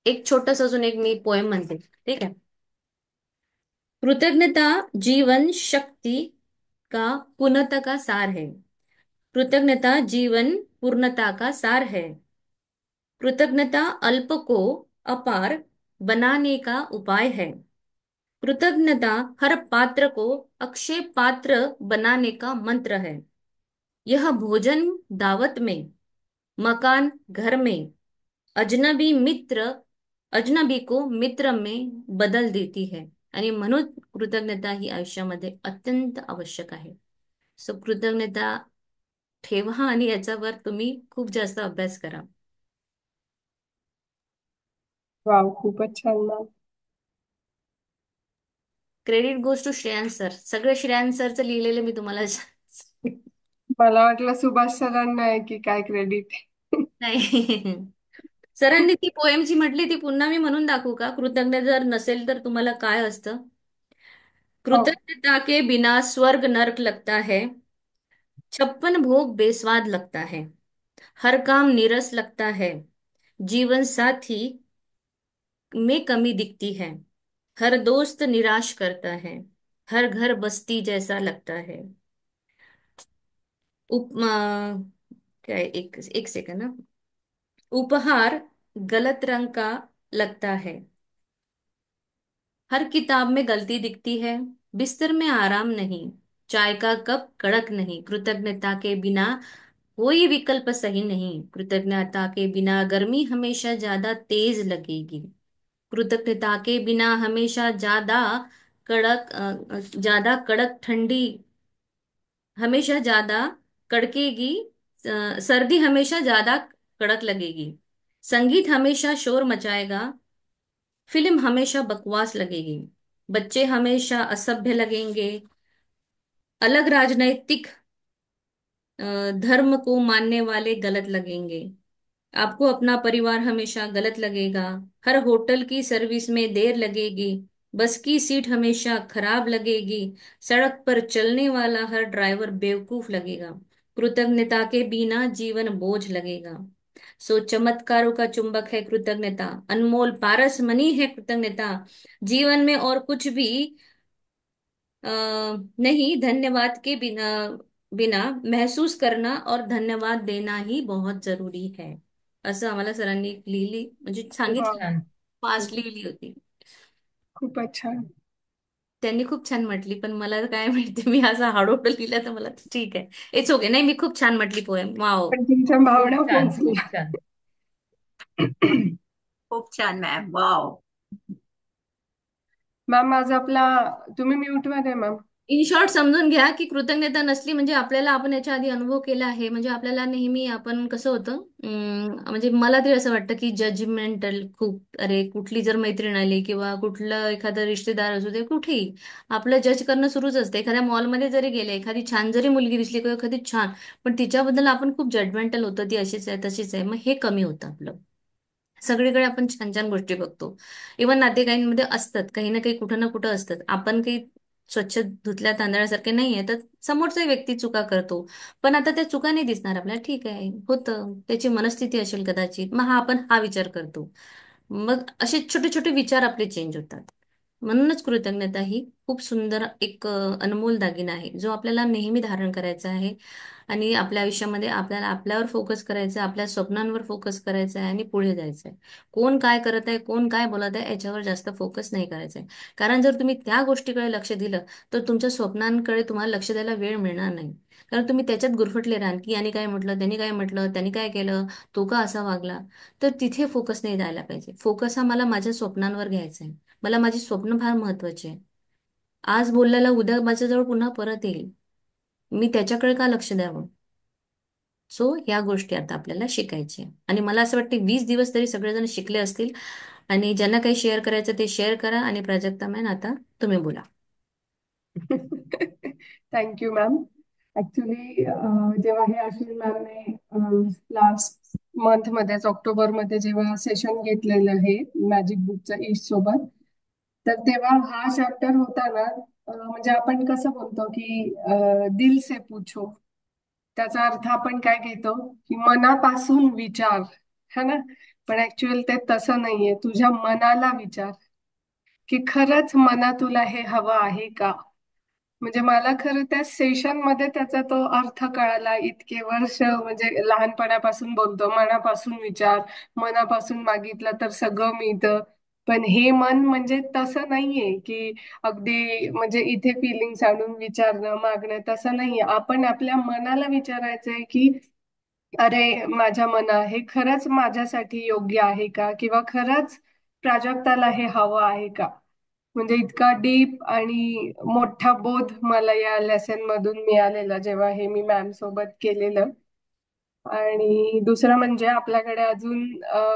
एक छोटस अजून एक मी पोएम म्हणते, ठीक आहे. कृतज्ञता जीवन शक्ति का पूर्णता का सार है. कृतज्ञता जीवन पूर्णता का सार है. कृतज्ञता अल्प को अपार बनाने का उपाय है. कृतज्ञता हर पात्र को अक्षय पात्र बनाने का मंत्र है. यह भोजन दावत में, मकान घर में, अजनबी मित्र अजनबी को मित्र में बदल देती है. आणि म्हणून कृतज्ञता ही आयुष्यामध्ये अत्यंत आवश्यक आहे. सो कृतज्ञता ठेवा आणि याच्यावर तुम्ही खूप जास्त अभ्यास करा. वाव, खूपच छान ना. Credit goes to Shreyansh sir. सगळं श्रेयांश सरचं लिहिलेलं मी तुम्हाला मला वाटलं सुभाष सरांना आहे की काय क्रेडिट. नाही. सरांनी ती पोएम जी म्हटली ती पुन्हा मी म्हणून दाखवू का? कृतज्ञ जर नसेल तर तुम्हाला काय असतं? हो. कृतज्ञता के बिना स्वर्ग नर्क लगता है, 56 भोग बेस्वाद लगता है, हर काम नीरस लगता है, जीवन साथी में कमी दिखती है, हर दोस्त निराश करता है, हर घर बस्ती जैसा लगता है. क्या है? एक एक सेकंड ना. उपहार गलत रंग का लगता है, हर किताब में गलती दिखती है, बिस्तर में आराम नहीं, चाय का कप कड़क नहीं, कृतज्ञता के बिना कोई विकल्प सही नहीं, कृतज्ञता के बिना गर्मी हमेशा ज्यादा तेज लगेगी, कृतज्ञता के बिना हमेशा ज्यादा कड़क ठंडी हमेशा ज्यादा कड़केगी, सर्दी हमेशा ज्यादा कड़क लगेगी, संगीत हमेशा शोर मचाएगा, फिल्म हमेशा बकवास लगेगी, बच्चे हमेशा असभ्य लगेंगे, अलग राजनैतिक अ, धर्म को मानने वाले गलत लगेंगे, आपको अपना परिवार हमेशा गलत लगेगा, हर होटल की सर्विस में देर लगेगी, बस की सीट हमेशा खराब लगेगी, सड़क पर चलने वाला हर ड्राइवर बेवकूफ लगेगा, कृतज्ञता के बिना जीवन बोझ लगेगा. सो चमत्कारों का चुंबक है कृतज्ञता, अनमोल पारस मनी है कृतज्ञता, जीवन में और कुछ भी अ, नहीं, धन्यवाद के बिना बिना महसूस करना और धन्यवाद देना ही बहुत जरुरी है. असं आम्हाला सरांनी लिहिली, म्हणजे वा. सांगितलं, छान. फास्ट खूप लिहिली होती. खूपच छान. त्यांनी खूप छान म्हटली, पण मला काय माहिती, मी असं हळूहळू लिहिलं तर मला ठीक आहे. It's okay. नाही, मी खूप छान म्हटली पोएम. वाव. पण तुमच्या खूप भावना छान, खूप पोहोचल्या. छान. खूप छान मॅम. वाव. मॅम माझा आपला, तुम्ही म्यूट मध्ये मॅम. इन शॉर्ट समजून घ्या की कृतज्ञता नसली म्हणजे आपल्याला, आपण याच्या आधी अनुभव केला आहे, म्हणजे आपल्याला नेहमी आपण कसं होतं, म्हणजे मला तरी असं वाटतं की जजमेंटल खूप. अरे कुठली जर मैत्रीण आली किंवा कुठलं एखादं रिश्तेदार असू दे, कुठेही आपलं जज करणं सुरूच असतं. एखाद्या मॉलमध्ये जरी गेले, एखादी छान जरी मुलगी दिसली किंवा एखादी छान, पण तिच्याबद्दल आपण खूप जजमेंटल होतं, ती अशीच आहे तशीच आहे, मग हे कमी होतं आपलं. सगळीकडे आपण छान छान गोष्टी बघतो. इव्हन नातेवाईकांमध्ये असतात, काही ना काही कुठं ना कुठं असतात. आपण काही स्वच्छ धुतल्या तांदळासारखे नाहीये, तर समोरचा व्यक्ती चुका करतो, पण आता त्या चुका नाही दिसणार आपल्याला. ठीक आहे, होतं, त्याची मनस्थिती असेल कदाचित, मग आपण हा विचार करतो. मग असे छोटे छोटे विचार आपले चेंज होतात. म्हणूनच कृतज्ञता ही खूप सुंदर एक अनमोल दागिना आहे, जो आपल्याला नेहमी धारण करायचा आहे. आणि आपल्या आयुष्यामध्ये आपल्याला आपल्यावर फोकस करायचं आहे, आपल्या स्वप्नांवर फोकस करायचं आहे आणि पुढे जायचं आहे. कोण काय करत आहे, कोण काय बोलत आहे, याच्यावर जास्त फोकस नाही करायचा आहे. कारण जर तुम्ही त्या गोष्टीकडे लक्ष दिलं तर तुमच्या स्वप्नांकडे तुम्हाला लक्ष द्यायला वेळ मिळणार नाही. कारण तुम्ही त्याच्यात गुरफटले राहाल की याने काय म्हटलं, त्यांनी काय म्हटलं, त्यांनी काय केलं, तो का असा वागला. तर तिथे फोकस नाही द्यायला पाहिजे. फोकस हा मला माझ्या स्वप्नांवर घ्यायचा आहे. मला माझी स्वप्न फार महत्वाची आहे. आज बोललेला उद्या माझ्याजवळ पुन्हा परत येईल, मी त्याच्याकडे का लक्ष द्यावं. सो ह्या गोष्टी आता आपल्याला शिकायच्या आहे. आणि मला असं वाटतं 20 दिवस तरी सगळेजण शिकले असतील. आणि ज्यांना काही शेअर करायचं ते शेअर करा. आणि प्राजक्ता मॅम, आता तुम्ही बोला. Thank you ma'am. ऍक्च्युली जेव्हा हे अश्विन मॅमने लास्ट मंथ मध्येच, ऑक्टोबर मध्ये जेव्हा सेशन घेतलेलं आहे मॅजिक बुकचं ईश सोबत, तर तेव्हा हा चॅप्टर होता ना, म्हणजे आपण कसं बोलतो की दिल से पूछो, त्याचा अर्थ आपण काय घेतो की मनापासून विचार, है ना. पण ऍक्च्युअल ते तसं नाहीये. तुझ्या मनाला विचार की खरंच मना तुला हे हवं आहे का. म्हणजे मला खरं त्या सेशन मध्ये त्याचा तो अर्थ कळाला. इतके वर्ष म्हणजे लहानपणापासून बोलतो मनापासून विचार, मनापासून मागितलं तर सगळं मिळतं. पण हे मन म्हणजे तसं नाहीये की अगदी म्हणजे इथे फिलिंग्स आणून विचारणं मागणं, तसं नाहीये. आपण आपल्या मनाला विचारायचंय की अरे माझ्या मना, हे खरंच माझ्यासाठी योग्य आहे का, किंवा खरंच प्राजक्ताला हे हवं आहे का. म्हणजे इतका डीप आणि मोठा बोध मला या लेसन मधून मिळालेला जेव्हा हे मी मॅम सोबत केलेलं. आणि दुसरं म्हणजे आपल्याकडे अजून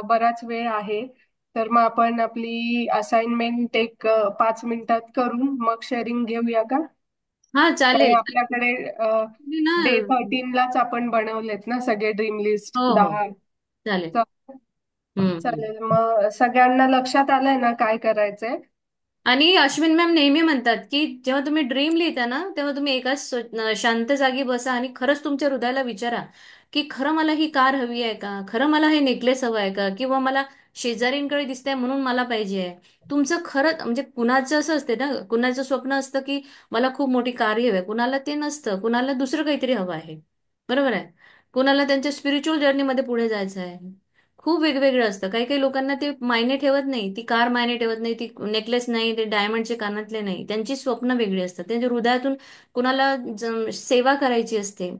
बराच वेळ आहे. तर मग आपण आपली असाइनमेंट एक 5 मिनिटात करून मग शेअरिंग घेऊया का? हा काय चालेल. आपल्याकडे तुम्ही ना. डे 13लाच आपण बनवलेत ना सगळे ड्रीम लिस्ट हो हो 10. चालेल. चा- हम्म. चालेल, मग सगळ्यांना लक्षात आलंय ना काय करायचंय? आणि अश्विन मॅम नेहमी म्हणतात की जेव्हा तुम्ही ड्रीम लिहिता ना तेव्हा तुम्ही एकाच शांत जागी बसा आणि खरंच तुमच्या हृदयाला विचारा की खरं मला ही कार हवी आहे का, खरं मला हे नेकलेस हवं आहे का, किंवा मला शेजारींकडे दिसतंय म्हणून मला पाहिजे आहे. तुमचं खरं म्हणजे कुणाचं असं असते ना, कुणाचं स्वप्न असतं की मला खूप मोठी कार हवी आहे, कुणाला ते नसतं, कुणाला दुसरं काहीतरी हवं आहे. बरोबर आहे. कुणाला त्यांच्या स्पिरिच्युअल जर्नीमध्ये पुढे जायचं आहे. खूप वेगवेगळं असतं. काही काही लोकांना ते मायने ठेवत नाही, ती कार मायने ठेवत नाही, ती नेकलेस नाही, ते डायमंडचे कानातले नाही. त्यांची स्वप्न वेगळी असतात. त्यांच्या हृदयातून कुणाला सेवा करायची असते.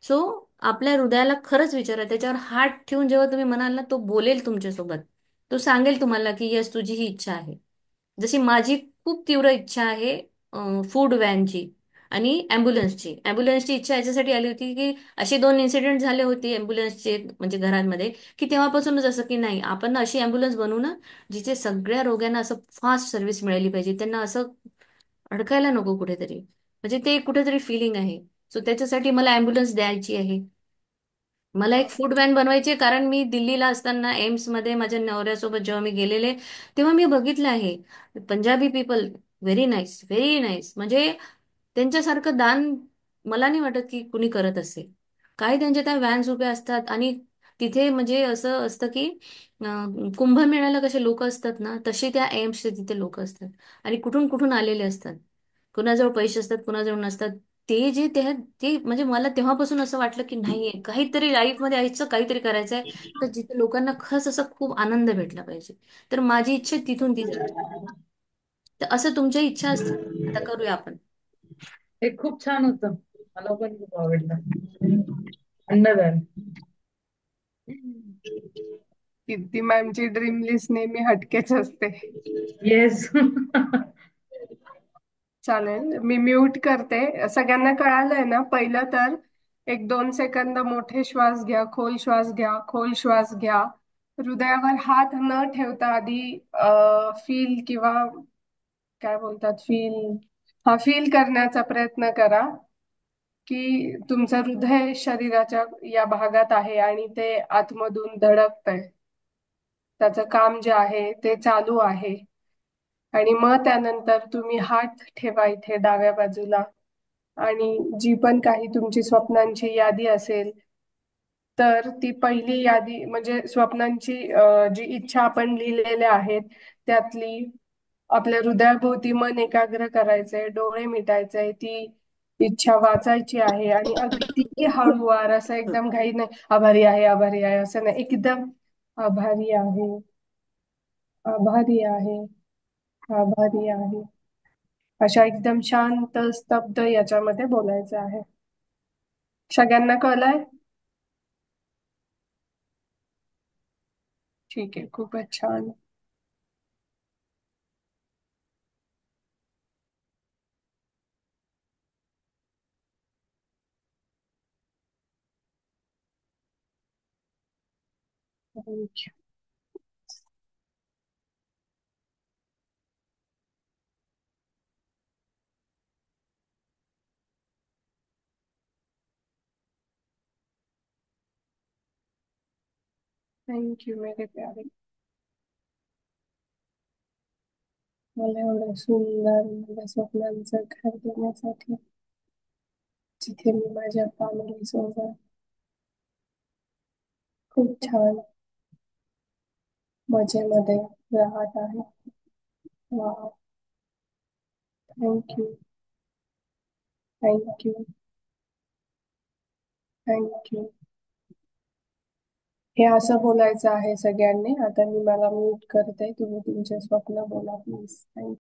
सो आपल्या हृदयाला खरंच विचारा, त्याच्यावर हात ठेवून जेव्हा तुम्ही म्हणाल ना, तो बोलेल तुमच्यासोबत. तो सांगेल तुम्हाला की यस तुझी ही इच्छा आहे. जशी माझी खूप तीव्र इच्छा आहे फूड व्हॅनची आणि ॲम्ब्युलन्सची इच्छा याच्यासाठी आली होती की असे 2 इन्सिडेंट झाले होते ॲम्ब्युलन्सचे म्हणजे घरांमध्ये, की तेव्हापासूनच असं की नाही आपण अशी ॲम्ब्युलन्स बनवू ना जिथे सगळ्या रोग्यांना असं फास्ट सर्व्हिस मिळाली पाहिजे, त्यांना असं अडकायला नको कुठेतरी, म्हणजे ते कुठेतरी फिलिंग आहे. सो त्याच्यासाठी मला ॲम्ब्युलन्स द्यायची आहे. मला एक फूड व्हॅन बनवायची आहे, कारण मी दिल्लीला असताना एम्समध्ये माझ्या नवऱ्यासोबत जेव्हा मी गेलेले तेव्हा मी बघितलं आहे Punjabi people very nice, very nice. म्हणजे त्यांच्यासारखं दान मला नाही वाटत की कुणी करत असेल. काय त्यांच्या त्या व्हॅन्स उभ्या असतात आणि तिथे म्हणजे असं असतं की कुंभमेळ्याला कसे लोक असतात ना तसे त्या एम्सचे तिथे लोक असतात आणि कुठून कुठून आलेले असतात. कुणाजवळ पैसे असतात, कुणाजवळ नसतात. ते जे ते म्हणजे मला तेव्हापासून असं वाटलं की नाहीये काहीतरी लाईफमध्ये यायचं, काहीतरी करायचंय तर जिथे लोकांना खरंच असा खूप आनंद भेटला पाहिजे. तर माझी इच्छा तिथून ती झाली. तर असं तुमच्या इच्छा असतील आता करूया आपण. हे खूप छान होतं. मला पण खूप आवडलं. अन्नदान. कीर्ती मॅमची ड्रीम लिस्ट नेहमी हटकेच असते. येस. चालेल, मी म्यूट करते. सगळ्यांना कळालंय ना? पहिलं तर एक 2 सेकंद मोठे श्वास घ्या, खोल श्वास घ्या, खोल श्वास घ्या. हृदयावर हात न ठेवता आधी फील किंवा काय बोलतात, फील करण्याचा प्रयत्न करा की तुमचं हृदय शरीराच्या या भागात आहे आणि ते आतमधून धडकतंय. त्याचं काम जे आहे ते चालू आहे. आणि मग त्यानंतर तुम्ही हात ठेवा इथे डाव्या बाजूला, आणि जी पण काही तुमची स्वप्नांची यादी असेल तर ती पहिली यादी म्हणजे स्वप्नांची जी इच्छा आपण लिहिलेल्या आहेत त्यातली आपल्या हृदयाभोवती मन एकाग्र करायचंय, डोळे मिटायचंय, ती इच्छा वाचायची आहे आणि अगदी हळूवार, असं एकदम घाई नाही, आभारी आहे आभारी आहे असं नाही, एकदम आभारी आहे, आभारी आहे, आभारी आहे, अशा एकदम शांत स्तब्ध याच्यामध्ये बोलायचं आहे. सगळ्यांना कळलंय? ठीक आहे, खूपच छान. थँक्यू. थँक्यू मेरे प्यारे. मला एवढं सुंदर माझ्या स्वप्नांचं घर देण्यासाठी, जिथे मी माझ्या फॅमिली सोबत खूप छान मजेमध्ये राहत आहे. वा, थँक्यू, थँक्यू, थँक्यू. हे असं बोलायचं आहे सगळ्यांनी. आता मी मला म्यूट करते, तुम्ही तुमचे स्वप्न बोला प्लीज. थँक्यू.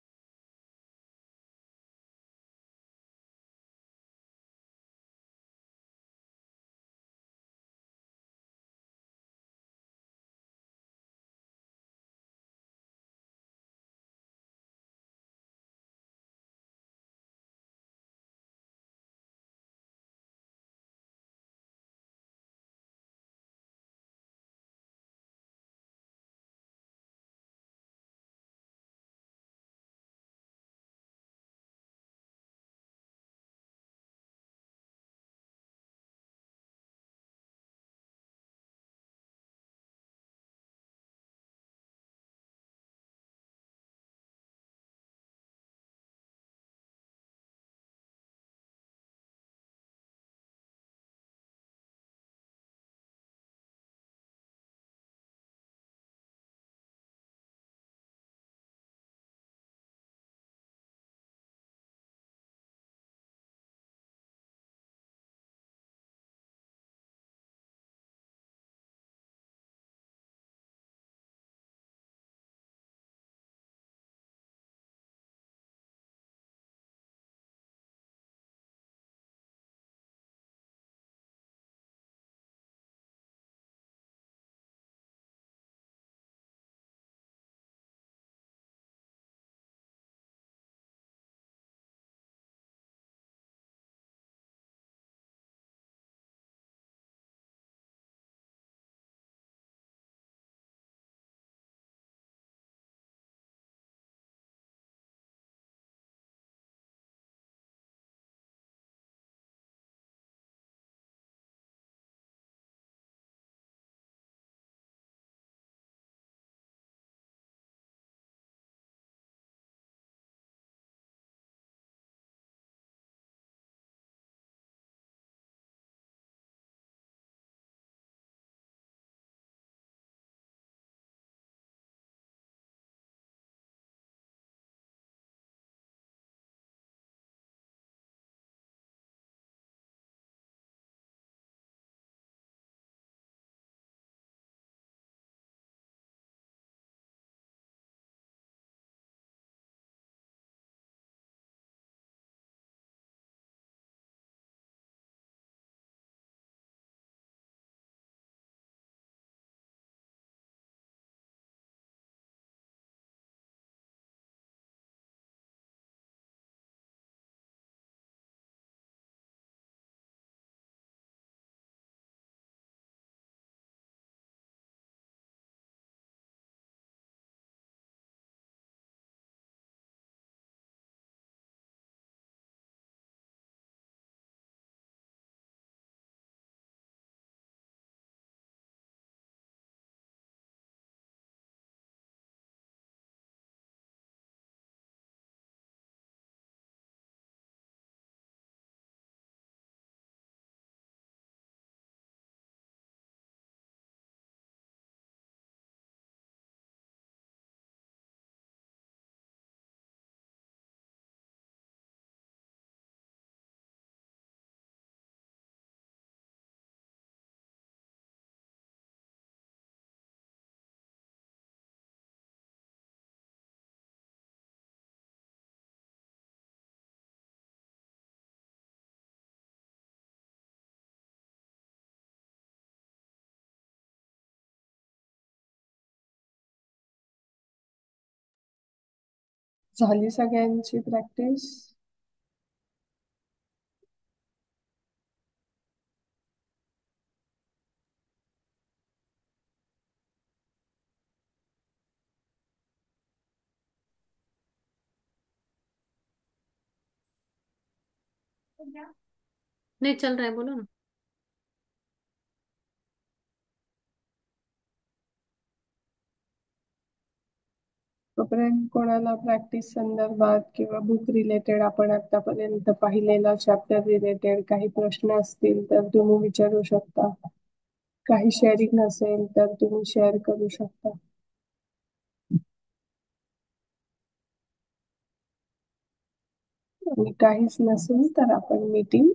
झाली सगळ्यांची प्रॅक्टिस? नहीं चल रहा है, बोलो ना. तोपर्यंत कोणाला प्रॅक्टिस संदर्भात किंवा बुक रिलेटेड आपण आतापर्यंत पाहिलेला चॅप्टर रिलेटेड काही प्रश्न असतील तर तुम्ही विचारू शकता. काही शेअरिंग असेल तर तुम्ही शेअर करू शकता. आणि काहीच नसेल तर आपण मीटिंग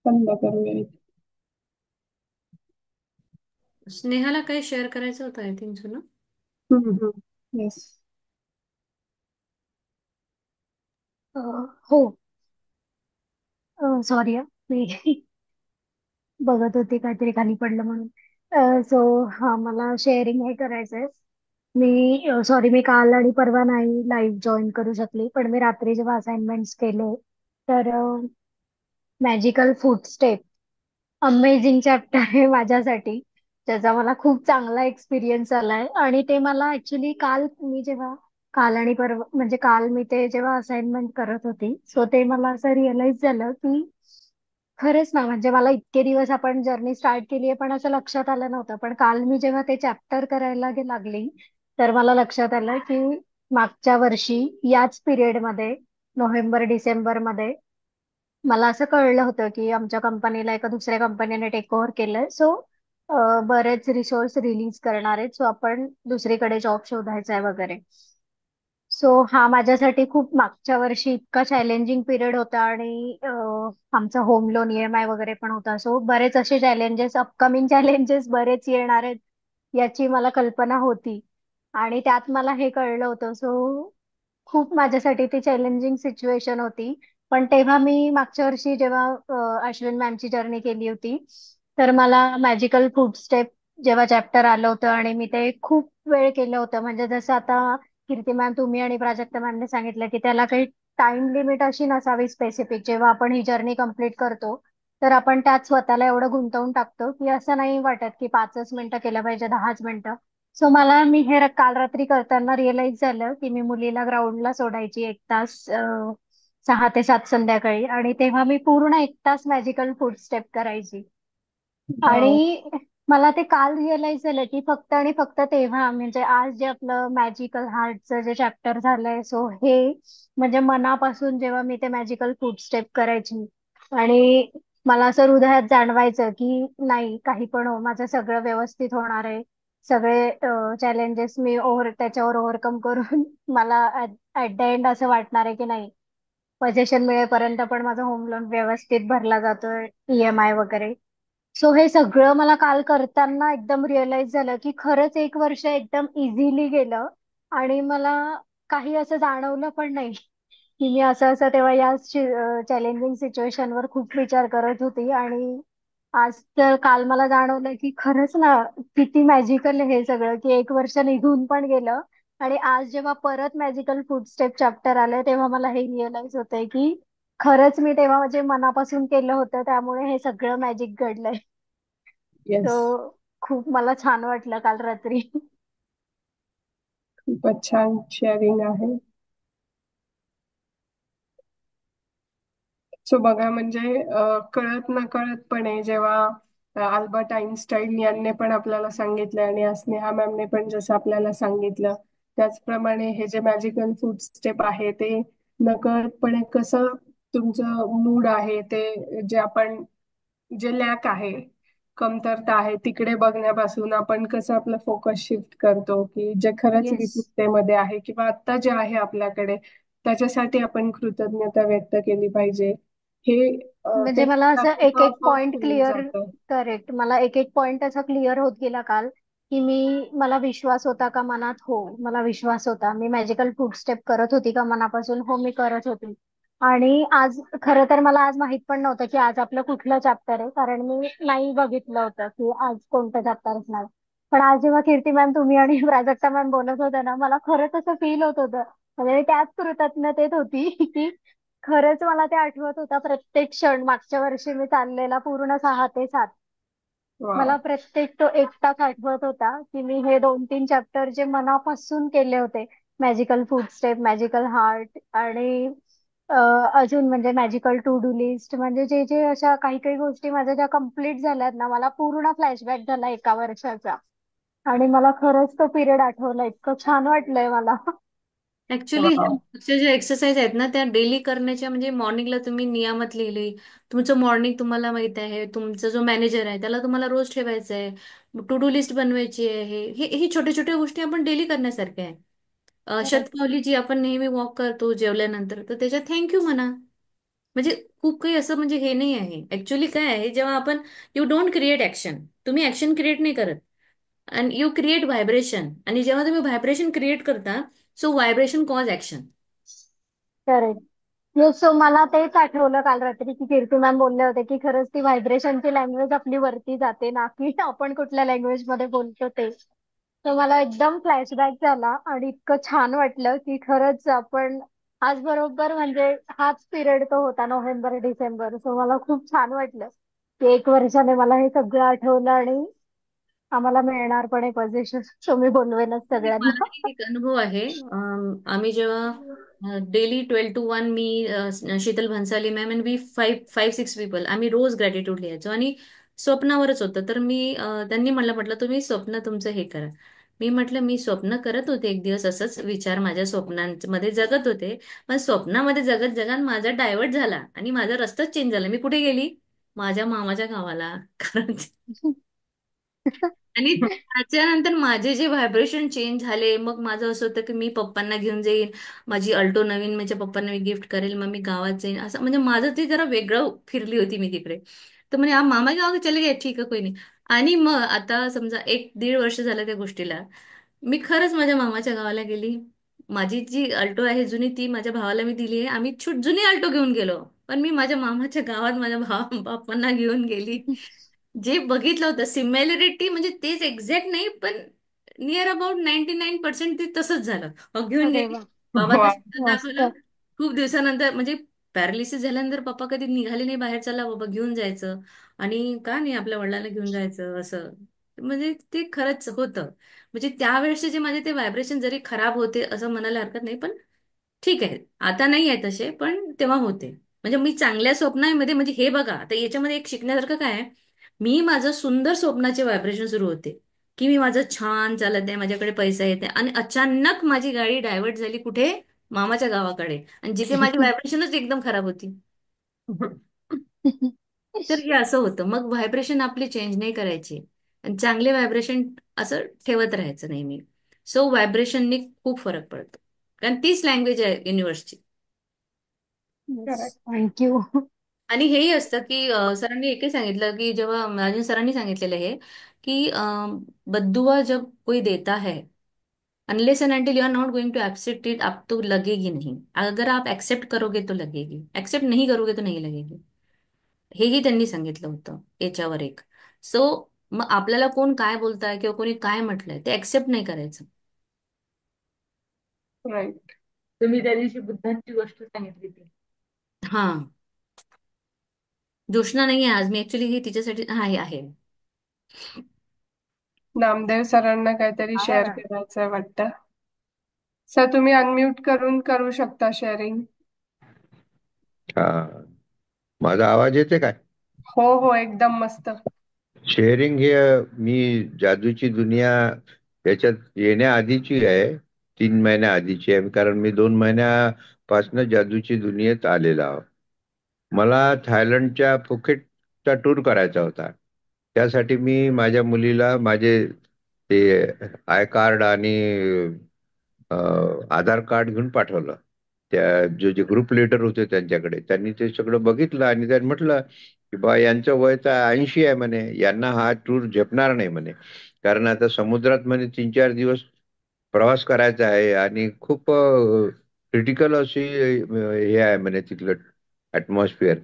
बंद करूया. स्नेहाला काही शेअर करायचं होतं आय थिंक सो ना. येस. हो. सॉरी मी बघत होते काहीतरी खाली पडलं म्हणून. सो हा मला शेअरिंग हे करायचंय. मी सॉरी मी काल आणि परवा नाही लाईव्ह जॉईन करू शकली, पण मी रात्री जेव्हा असाइनमेंट्स केले तर मॅजिकल फूटस्टेप अमेझिंग चॅप्टर आहे माझ्यासाठी, त्याचा मला खूप चांगला एक्सपिरियन्स आलाय. आणि ते मला ऍक्च्युली काल मी जेव्हा काल आणि परवा म्हणजे काल मी ते जेव्हा असाइनमेंट करत होती सो ते मला असं रिअलाइज झालं की खरंच ना, म्हणजे मला इतके दिवस आपण जर्नी स्टार्ट केली आहे पण असं लक्षात आलं नव्हतं. पण काल मी जेव्हा ते चॅप्टर करायला लागली तर मला लक्षात आलं की मागच्या वर्षी याच पिरियडमध्ये नोव्हेंबर डिसेंबर मध्ये मला असं कळलं होतं की आमच्या कंपनीला एका दुसऱ्या कंपनीने टेक ओव्हर केलंय. सो बरेच रिसोर्स रिलीज करणार आहेत, सो आपण दुसरीकडे जॉब शोधायचा आहे वगैरे. सो हा माझ्यासाठी खूप मागच्या वर्षी इतका चॅलेंजिंग पिरियड होता. आणि आमचा होम लोन ईएमआय वगैरे पण होता. सो बरेच असे चॅलेंजेस, अपकमिंग चॅलेंजेस बरेच येणार आहेत याची मला कल्पना होती. आणि त्यात मला हे कळलं होतं. सो खूप माझ्यासाठी ती चॅलेंजिंग सिच्युएशन होती. पण तेव्हा मी मागच्या वर्षी जेव्हा अश्विन मॅमची जर्नी केली होती तर मला मॅजिकल फूड स्टेप जेव्हा चॅप्टर आलं होतं आणि मी ते खूप वेळ केलं होतं. म्हणजे जसं आता कीर्ती मॅम तुम्ही आणि प्राजक्ता मॅमने सांगितलं की त्याला काही टाइम लिमिट अशी नसावी स्पेसिफिक. जेव्हा आपण ही जर्नी कंप्लीट करतो तर आपण त्यात स्वतःला एवढं गुंतवून टाकतो की असं नाही वाटत की 5च मिनिटं केलं पाहिजे, 10च मिनिटं. सो मला मी हे काल रात्री करताना रिअलाइज झालं की मी मुलीला ग्राउंडला सोडायची 1 तास 6 ते 7 संध्याकाळी, आणि तेव्हा मी पूर्ण 1 तास मॅजिकल फूड स्टेप करायची. वाव. आणि मला ते काल रिअलाइज झालं की फक्त आणि फक्त तेव्हा म्हणजे आज जे आपलं मॅजिकल हार्टचं जे चॅप्टर झालंय सो हे म्हणजे मनापासून जेव्हा मी ते मॅजिकल फूड स्टेप करायची आणि मला असं हृदयात जाणवायचं की नाही काही पण हो माझं सगळं व्यवस्थित होणार आहे. सगळे चॅलेंजेस मी त्याच्यावर ओव्हरकम करून मला ऍट द एंड असं वाटणार आहे की नाही पोझिशन मिळेपर्यंत पण माझा होम लोन व्यवस्थित भरला जातोय, ईएमआय वगैरे. सो हे सगळं मला काल करताना एकदम रिअलाइज झालं की खरंच 1 वर्ष एकदम इझिली गेलं. आणि मला काही असं जाणवलं पण नाही की मी असं असं तेव्हा या चॅलेंजिंग सिच्युएशनवर खूप विचार करत होती. आणि आज तर काल मला जाणवलं की खरंच ना किती मॅजिकल हे सगळं की 1 वर्ष निघून पण गेलं. आणि आज जेव्हा परत मॅजिकल फूड स्टेप चॅप्टर आलंय तेव्हा मला हे रिअलाइज होतंय की खरंच मी तेव्हा म्हणजे मनापासून केलं होतं त्यामुळे हे सगळं मॅजिक घडलंय. येस. तो खूप मला छान वाटलं काल रात्री. खूपच छान शेअरिंग आहे. सो बघा म्हणजे कळत नकळतपणे जेव्हा अल्बर्ट आइन्स्टाईन यांनी पण आपल्याला सांगितलं आणि स्नेहा मॅमने पण जसं आपल्याला सांगितलं त्याचप्रमाणे हे जे मॅजिकल फूड स्टेप आहे ते नकळतपणे कसं तुमचं मूड आहे ते जे आपण जे लॅक आहे, कमतरता आहे तिकडे बघण्यापासून आपण कसं आपलं फोकस शिफ्ट करतो की जे खरंच येस. विपुलतेमध्ये आहे किंवा आता जे आहे आपल्याकडे त्याच्यासाठी आपण कृतज्ञता व्यक्त केली पाहिजे. हे म्हणजे ते मला असं आपल्याला एक एक आपोआप पॉइंट होऊन क्लिअर जातं. करेक्ट मला एक एक पॉइंट असा क्लिअर होत गेला काल की मला विश्वास होता का मनात, हो मला विश्वास होता. मी मॅजिकल फूड स्टेप करत होती का मनापासून, हो मी करत होती. आणि आज खरं तर मला आज माहित पण नव्हतं की आज आपलं कुठलं चॅप्टर आहे, कारण मी नाही बघितलं होतं की आज कोणतं चॅप्टर असणार. पण आज जेव्हा कीर्ती मॅम तुम्ही आणि प्राजक्ता मॅम बोलत होत्या ना मला खरंच असं फील होत होतं म्हणजे त्याच कृतज्ञतेत होती की खरंच मला ते आठवत होता प्रत्येक क्षण. मागच्या वर्षी मी चाललेला पूर्ण 6 ते 7 मला वा. प्रत्येक तो एक तास आठवत होता की मी हे 2-3 चॅप्टर जे मनापासून केले होते. Magical food step, magical heart आणि अजून म्हणजे मॅजिकल टू डू लिस्ट, म्हणजे जे जे अशा काही काही गोष्टी माझ्या ज्या कम्प्लीट झाल्यात ना, मला पूर्ण फ्लॅशबॅक झाला 1 वर्षाचा. आणि मला खरंच तो पिरियड आठवला, इतकं छान वाटलंय मला. ऍक्च्युली वा. ह्या ज्या एक्सरसाइज आहेत ना त्या डेली करण्याच्या, म्हणजे मॉर्निंगला तुम्ही नियमात लिहिली. तुमचं मॉर्निंग तुम्हाला माहित आहे, तुमचा जो मॅनेजर आहे त्याला तुम्हाला रोज ठेवायचं आहे. टू डू लिस्ट बनवायची आहे. ही छोट्या छोट्या गोष्टी आपण डेली करण्यासारख्या आहे. Correct. शतपावली जी आपण नेहमी वॉक करतो जेवल्यानंतर, तर त्याच्यात थँक्यू म्हणा. म्हणजे खूप काही असं म्हणजे हे नाही आहे. ऍक्च्युली काय आहे, जेव्हा आपण यू डोंट क्रिएट ऍक्शन, तुम्ही ऍक्शन क्रिएट नाही करत, आणि यू क्रिएट व्हायब्रेशन. आणि जेव्हा तुम्ही व्हायब्रेशन क्रिएट करता, so vibration cause action. Correct. Yes, so मला तेच आठवलं काल रात्री की कीर्ती मॅम बोलले होते की खरंच ती व्हायब्रेशनची लँग्वेज आपली वरती जाते ना, की आपण कुठल्या लँग्वेज मध्ये बोलतो ते. तर मला एकदम फ्लॅशबॅक झाला आणि इतकं छान वाटलं की खरंच आपण आज बरोबर म्हणजे हाच पिरियड तो होता, नोव्हेंबर-डिसेंबर. सो मला खूप छान वाटलं की 1 वर्षाने मला हे सगळं आठवलं आणि आम्हाला मिळणार पण आहे पोझिशन. सो मी बोलवेनच सगळ्यांना. मलाही एक अनुभव आहे. आम्ही जेव्हा daily 12 to 1, me Sheetal Bhansali ma'am आणि वी 5-6 पीपल आम्ही रोज ग्रॅटिट्यूड लिहायचो, आणि स्वप्नावरच होतं. तर त्यांनी म्हटलं तुम्ही स्वप्न तुमचं हे करा. मी म्हटलं मी स्वप्न करत होते एक दिवस, असंच विचार माझ्या स्वप्नांमध्ये जगत होते. पण स्वप्नामध्ये जगत जगात माझा डायव्हर्ट झाला आणि माझा रस्ताच चेंज झाला. मी कुठे गेली? माझ्या मामाच्या गावाला. कारण आणि त्याच्यानंतर माझे जे व्हायब्रेशन चेंज झाले, मग माझं असं होतं की मी पप्पांना घेऊन जाईन, माझी अल्टो नवीन माझ्या पप्पांना मी गिफ्ट करेल, मग मी गावात जाईन, असं म्हणजे माझं ते जरा वेगळं फिरली होती मी तिकडे. तर म्हणे हा मामा गाव चले गे, ठीक आहे कोई नाही. आणि मग आता समजा 1-1.5 वर्ष झालं त्या गोष्टीला, मी खरंच माझ्या मामाच्या गावाला गेली. माझी जी अल्टो आहे जुनी, ती माझ्या भावाला मी दिली आहे. आम्ही जुनी अल्टो घेऊन गेलो. पण मी माझ्या मामाच्या गावात माझ्या बाप्पांना घेऊन गेली. जे बघितलं होतं सिमिलॅरिटी, म्हणजे तेच एक्झॅक्ट नाही, पण नियर अबाउट 99% ते तसंच झालं. मग घेऊन अरे गेली, वा. बाबांना वा. सुद्धा मस्त. दाखवलं. खूप दिवसानंतर, म्हणजे पॅरालिसिस झाल्यानंतर पप्पा कधी निघाले नाही बाहेर, चला बाबा घेऊन जायचं. आणि का नाही आपल्या वडिलांना घेऊन जायचं असं. म्हणजे ते खरंच होतं. म्हणजे त्यावेळेसचे जे माझे ते व्हायब्रेशन जरी खराब होते असं म्हणायला हरकत नाही, पण ठीक आहे, आता नाही आहे तसे, पण तेव्हा होते. म्हणजे मी चांगल्या स्वप्नामध्ये, म्हणजे हे बघा आता याच्यामध्ये एक शिकण्यासारखं काय आहे. मी माझं सुंदर स्वप्नाचे व्हायब्रेशन सुरू होते, की मी माझं छान चालत आहे, माझ्याकडे पैसा येते, आणि अचानक माझी गाडी डायव्हर्ट झाली कुठे? मामाच्या गावाकडे, आणि जिथे माझी व्हायब्रेशनच एकदम खराब होती. तर हे असं होतं. मग व्हायब्रेशन आपली चेंज नाही करायची, आणि चांगले व्हायब्रेशन असं ठेवत राहायचं नेहमी. सो व्हायब्रेशननी खूप फरक पडतो, कारण तीच लँग्वेज आहे युनिव्हर्सची. करेक्ट. थँक्यू. आणि हेही असतं की सरांनी एकही सांगितलं की, जेव्हा राजन सरांनी सांगितलेलं आहे की बद्दुआ जब कोई देता है, unless and until you are not going to accept it, आप तो लगेगी नहीं. अगर आप एक्सेप्ट करोगे तो लगेगी, एक्सेप्ट नहीं करोगे तो नहीं लगेगी. हेही त्यांनी सांगितलं होतं याच्यावर एक. सो मग आपल्याला कोण काय बोलताय किंवा कोणी काय म्हटलंय ते एक्सेप्ट नाही करायचं. राईट. तुम्ही त्या दिवशी बुद्धांची गोष्ट सांगितली ती. हा, जोशना नाही आहे आज, मी ऍक्च्युली हे तिच्यासाठी आहे आहे. नामदेव सरांना काहीतरी आहे शेअर ना. करायचं वाटतं. सर तुम्ही अनम्यूट करून करू शकता शेअरिंग. हा, माझा आवाज येते काय? हो हो, एकदम मस्त. शेअरिंग हे मी जादूची दुनिया याच्यात येण्याआधीची आहे. 3 महिन्या आधीची आहे, कारण मी 2 महिन्यापासून जादूची दुनियेत आलेला आहो. मला थायलंडच्या फुकेटचा टूर करायचा होता. त्यासाठी मी माझ्या मुलीला माझे ते आय कार्ड आणि आधार कार्ड घेऊन पाठवलं. त्या जे ग्रुप लीडर होते त्यांच्याकडे, त्यांनी ते सगळं बघितलं आणि त्यांनी म्हटलं की बा यांचं वय तर 80 आहे म्हणे, यांना हा टूर झेपणार नाही म्हणे, कारण आता समुद्रात म्हणे 3-4 दिवस प्रवास करायचा आहे आणि खूप क्रिटिकल अशी हे आहे म्हणे तिथलं ऍटमॉस्फिअर.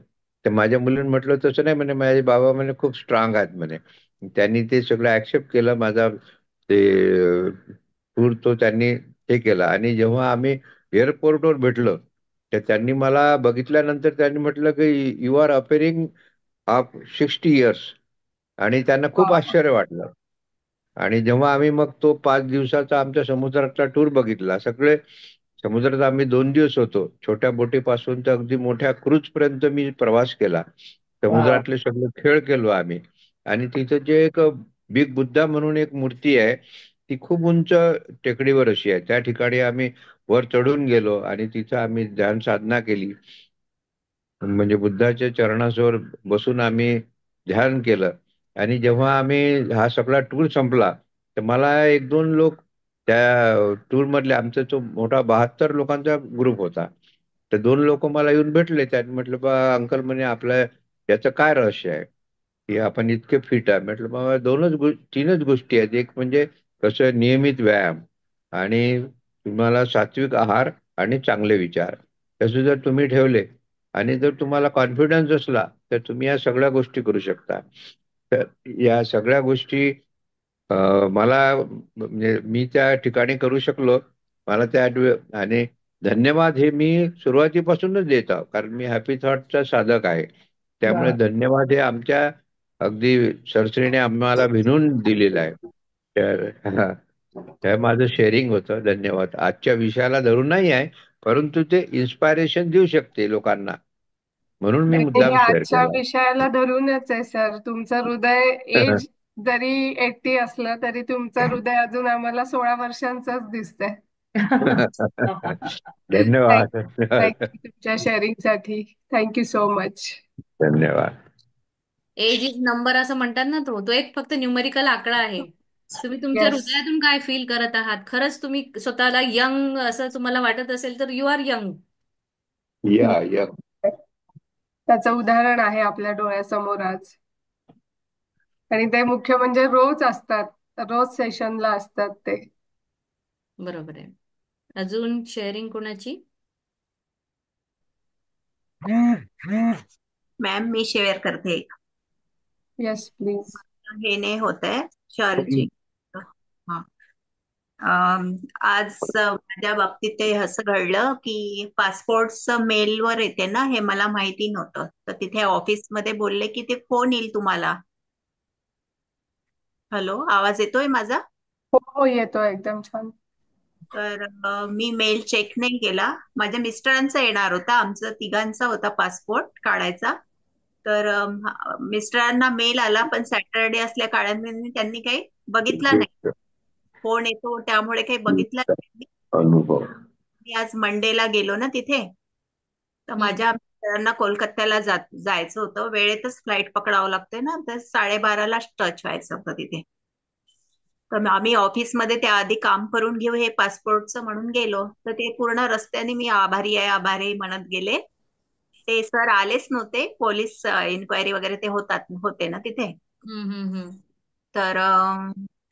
तर माझ्या मुलीने म्हटलं तसं नाही म्हणे, माझे बाबा म्हणे खूप स्ट्रांग आहेत म्हणे. त्यांनी ते सगळं ऍक्सेप्ट केलं. माझा ते टूर तो त्यांनी हे केला. आणि जेव्हा आम्ही एअरपोर्टवर भेटलं, तर त्यांनी मला बघितल्यानंतर त्यांनी म्हटलं की you are appearing of 60 years. आणि त्यांना खूप वा. आश्चर्य वाटलं. आणि जेव्हा आम्ही मग तो 5 दिवसाचा आमच्या समुद्रातला टूर बघितला, सगळे समुद्रात आम्ही 2 दिवस होतो. छोट्या बोटीपासून तर अगदी मोठ्या क्रूज पर्यंत मी प्रवास केला. वाव. समुद्रातले सगळे खेळ केलो आम्ही. आणि तिथं जे एक बिग बुद्धा म्हणून एक मूर्ती आहे, ती खूप उंच टेकडीवर अशी आहे. त्या ठिकाणी आम्ही वर चढून गेलो आणि तिथं आम्ही ध्यान साधना केली. म्हणजे बुद्धाच्या चरणासमोर बसून आम्ही ध्यान केलं. आणि जेव्हा आम्ही हा सगळा टूर संपला, तर मला एक दोन लोक त्या टूर मधले, आमचा तो मोठा 72 लोकांचा ग्रुप होता, तर दोन लोक मला येऊन भेटले. त्यांनी म्हटलं, बा अंकल म्हणे आपल्या याचं काय रहस्य आहे की आपण इतके फिट आहे? म्हटलं बाबा तीनच गोष्टी आहेत. एक म्हणजे कसं नियमित व्यायाम, आणि तुम्हाला सात्विक आहार आणि चांगले विचार. तसे जर तुम्ही ठेवले आणि जर तुम्हाला कॉन्फिडन्स असला, तर तुम्ही या सगळ्या गोष्टी करू शकता. तर या सगळ्या गोष्टी मला म्हणजे मी त्या ठिकाणी करू शकलो. मला आणि धन्यवाद हे मी सुरुवातीपासूनच देत आहो, कारण मी हॅपी थॉटचा साधक आहे. त्यामुळे वाव. धन्यवाद हे आमच्या अगदी सरश्रीने आम्हाला भिनून दिलेलं आहे. तर हे माझं शेअरिंग होतं. धन्यवाद. आजच्या विषयाला धरून नाही आहे, परंतु ते इन्स्पायरेशन देऊ शकते लोकांना, म्हणून मी नाही, हे मुद्दाम शेअर आजच्या केलं. विषयाला धरूनच आहे सर. तुमचं हृदय एज जरी 80 असलं तरी तुमचं हृदय अजून आम्हाला 16 वर्षांचंच दिसतंय. धन्यवाद. थँक्यू तुमच्या शेअरिंगसाठी. Thank you so much. धन्यवाद. एज इज नंबर असं म्हणतात ना, तो तो एक फक्त न्यूमेरिकल आकडा आहे. तुम्ही तुमच्या येस. हृदयातून काय फील करत आहात, खरंच तुम्ही स्वतःला यंग असं तुम्हाला वाटत असेल तर यू आर यंग. या. त्याचं उदाहरण आहे आपल्या डोळ्यासमोर आज. आणि ते मुख्य म्हणजे रोज असतात, रोज सेशनला असतात ते. बरोबर आहे. अजून शेअरिंग कोणाची? मॅम मी शेअर करते एक. Yes please. हे नाही होत आहे चार्जिंग. हा. आज माझ्या बाबतीत ते असं घडलं की पासपोर्टचं मेलवर येते ना, हे मला माहिती नव्हतं. तर तिथे ऑफिसमध्ये बोलले की ते फोन येईल तुम्हाला. हॅलो, आवाज येतोय माझा? हो हो, येतो एकदम छान. तर मी मेल चेक नाही केला. माझ्या मिस्टरांचा येणार होता, आमचा तिघांचा होता पासपोर्ट काढायचा. तर मिस्टरांना मेल आला, पण सॅटरडे असल्या कारणाने त्यांनी काही बघितला नाही. फोन येतो त्यामुळे काही बघितला नाही. अनुभव. मी आज मंडेला गेलो ना तिथे, तर हम्म. माझ्या मिस्टरांना कोलकात्याला जायचं होतं. वेळेतच फ्लाईट पकडावं लागते ना, तर 12:30ला टच व्हायचं होतं तिथे. तर मग आम्ही ऑफिसमध्ये त्याआधी काम करून घेऊ हे पासपोर्टचं म्हणून गेलो. तर ते पूर्ण रस्त्याने मी आभारी आहे आभारी आहे म्हणत गेले. ते सर आलेच नव्हते. पोलीस इन्क्वायरी वगैरे ते होते ना तिथे. हम्म. हम्म. हम्म. तर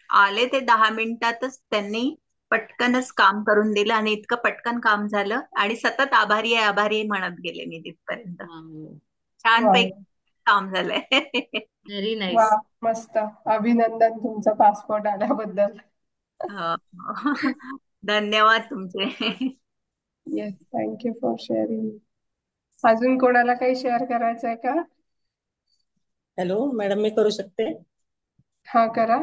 आले ते 10 मिनिटातच त्यांनी पटकनच काम करून दिलं, आणि इतकं पटकन काम झालं, आणि सतत आभारी आहे म्हणत गेले मी तिथपर्यंत. वा. छानपैकी काम झालंय. व्हेरी वा, नाईस. मस्त. अभिनंदन तुमचा पासपोर्ट आल्याबद्दल. हो. धन्यवाद तुमचे. Yes, thank you for sharing. अजून कोणाला काही शेअर करायचं आहे का? हॅलो मॅडम, मी करू शकते? हा, करा.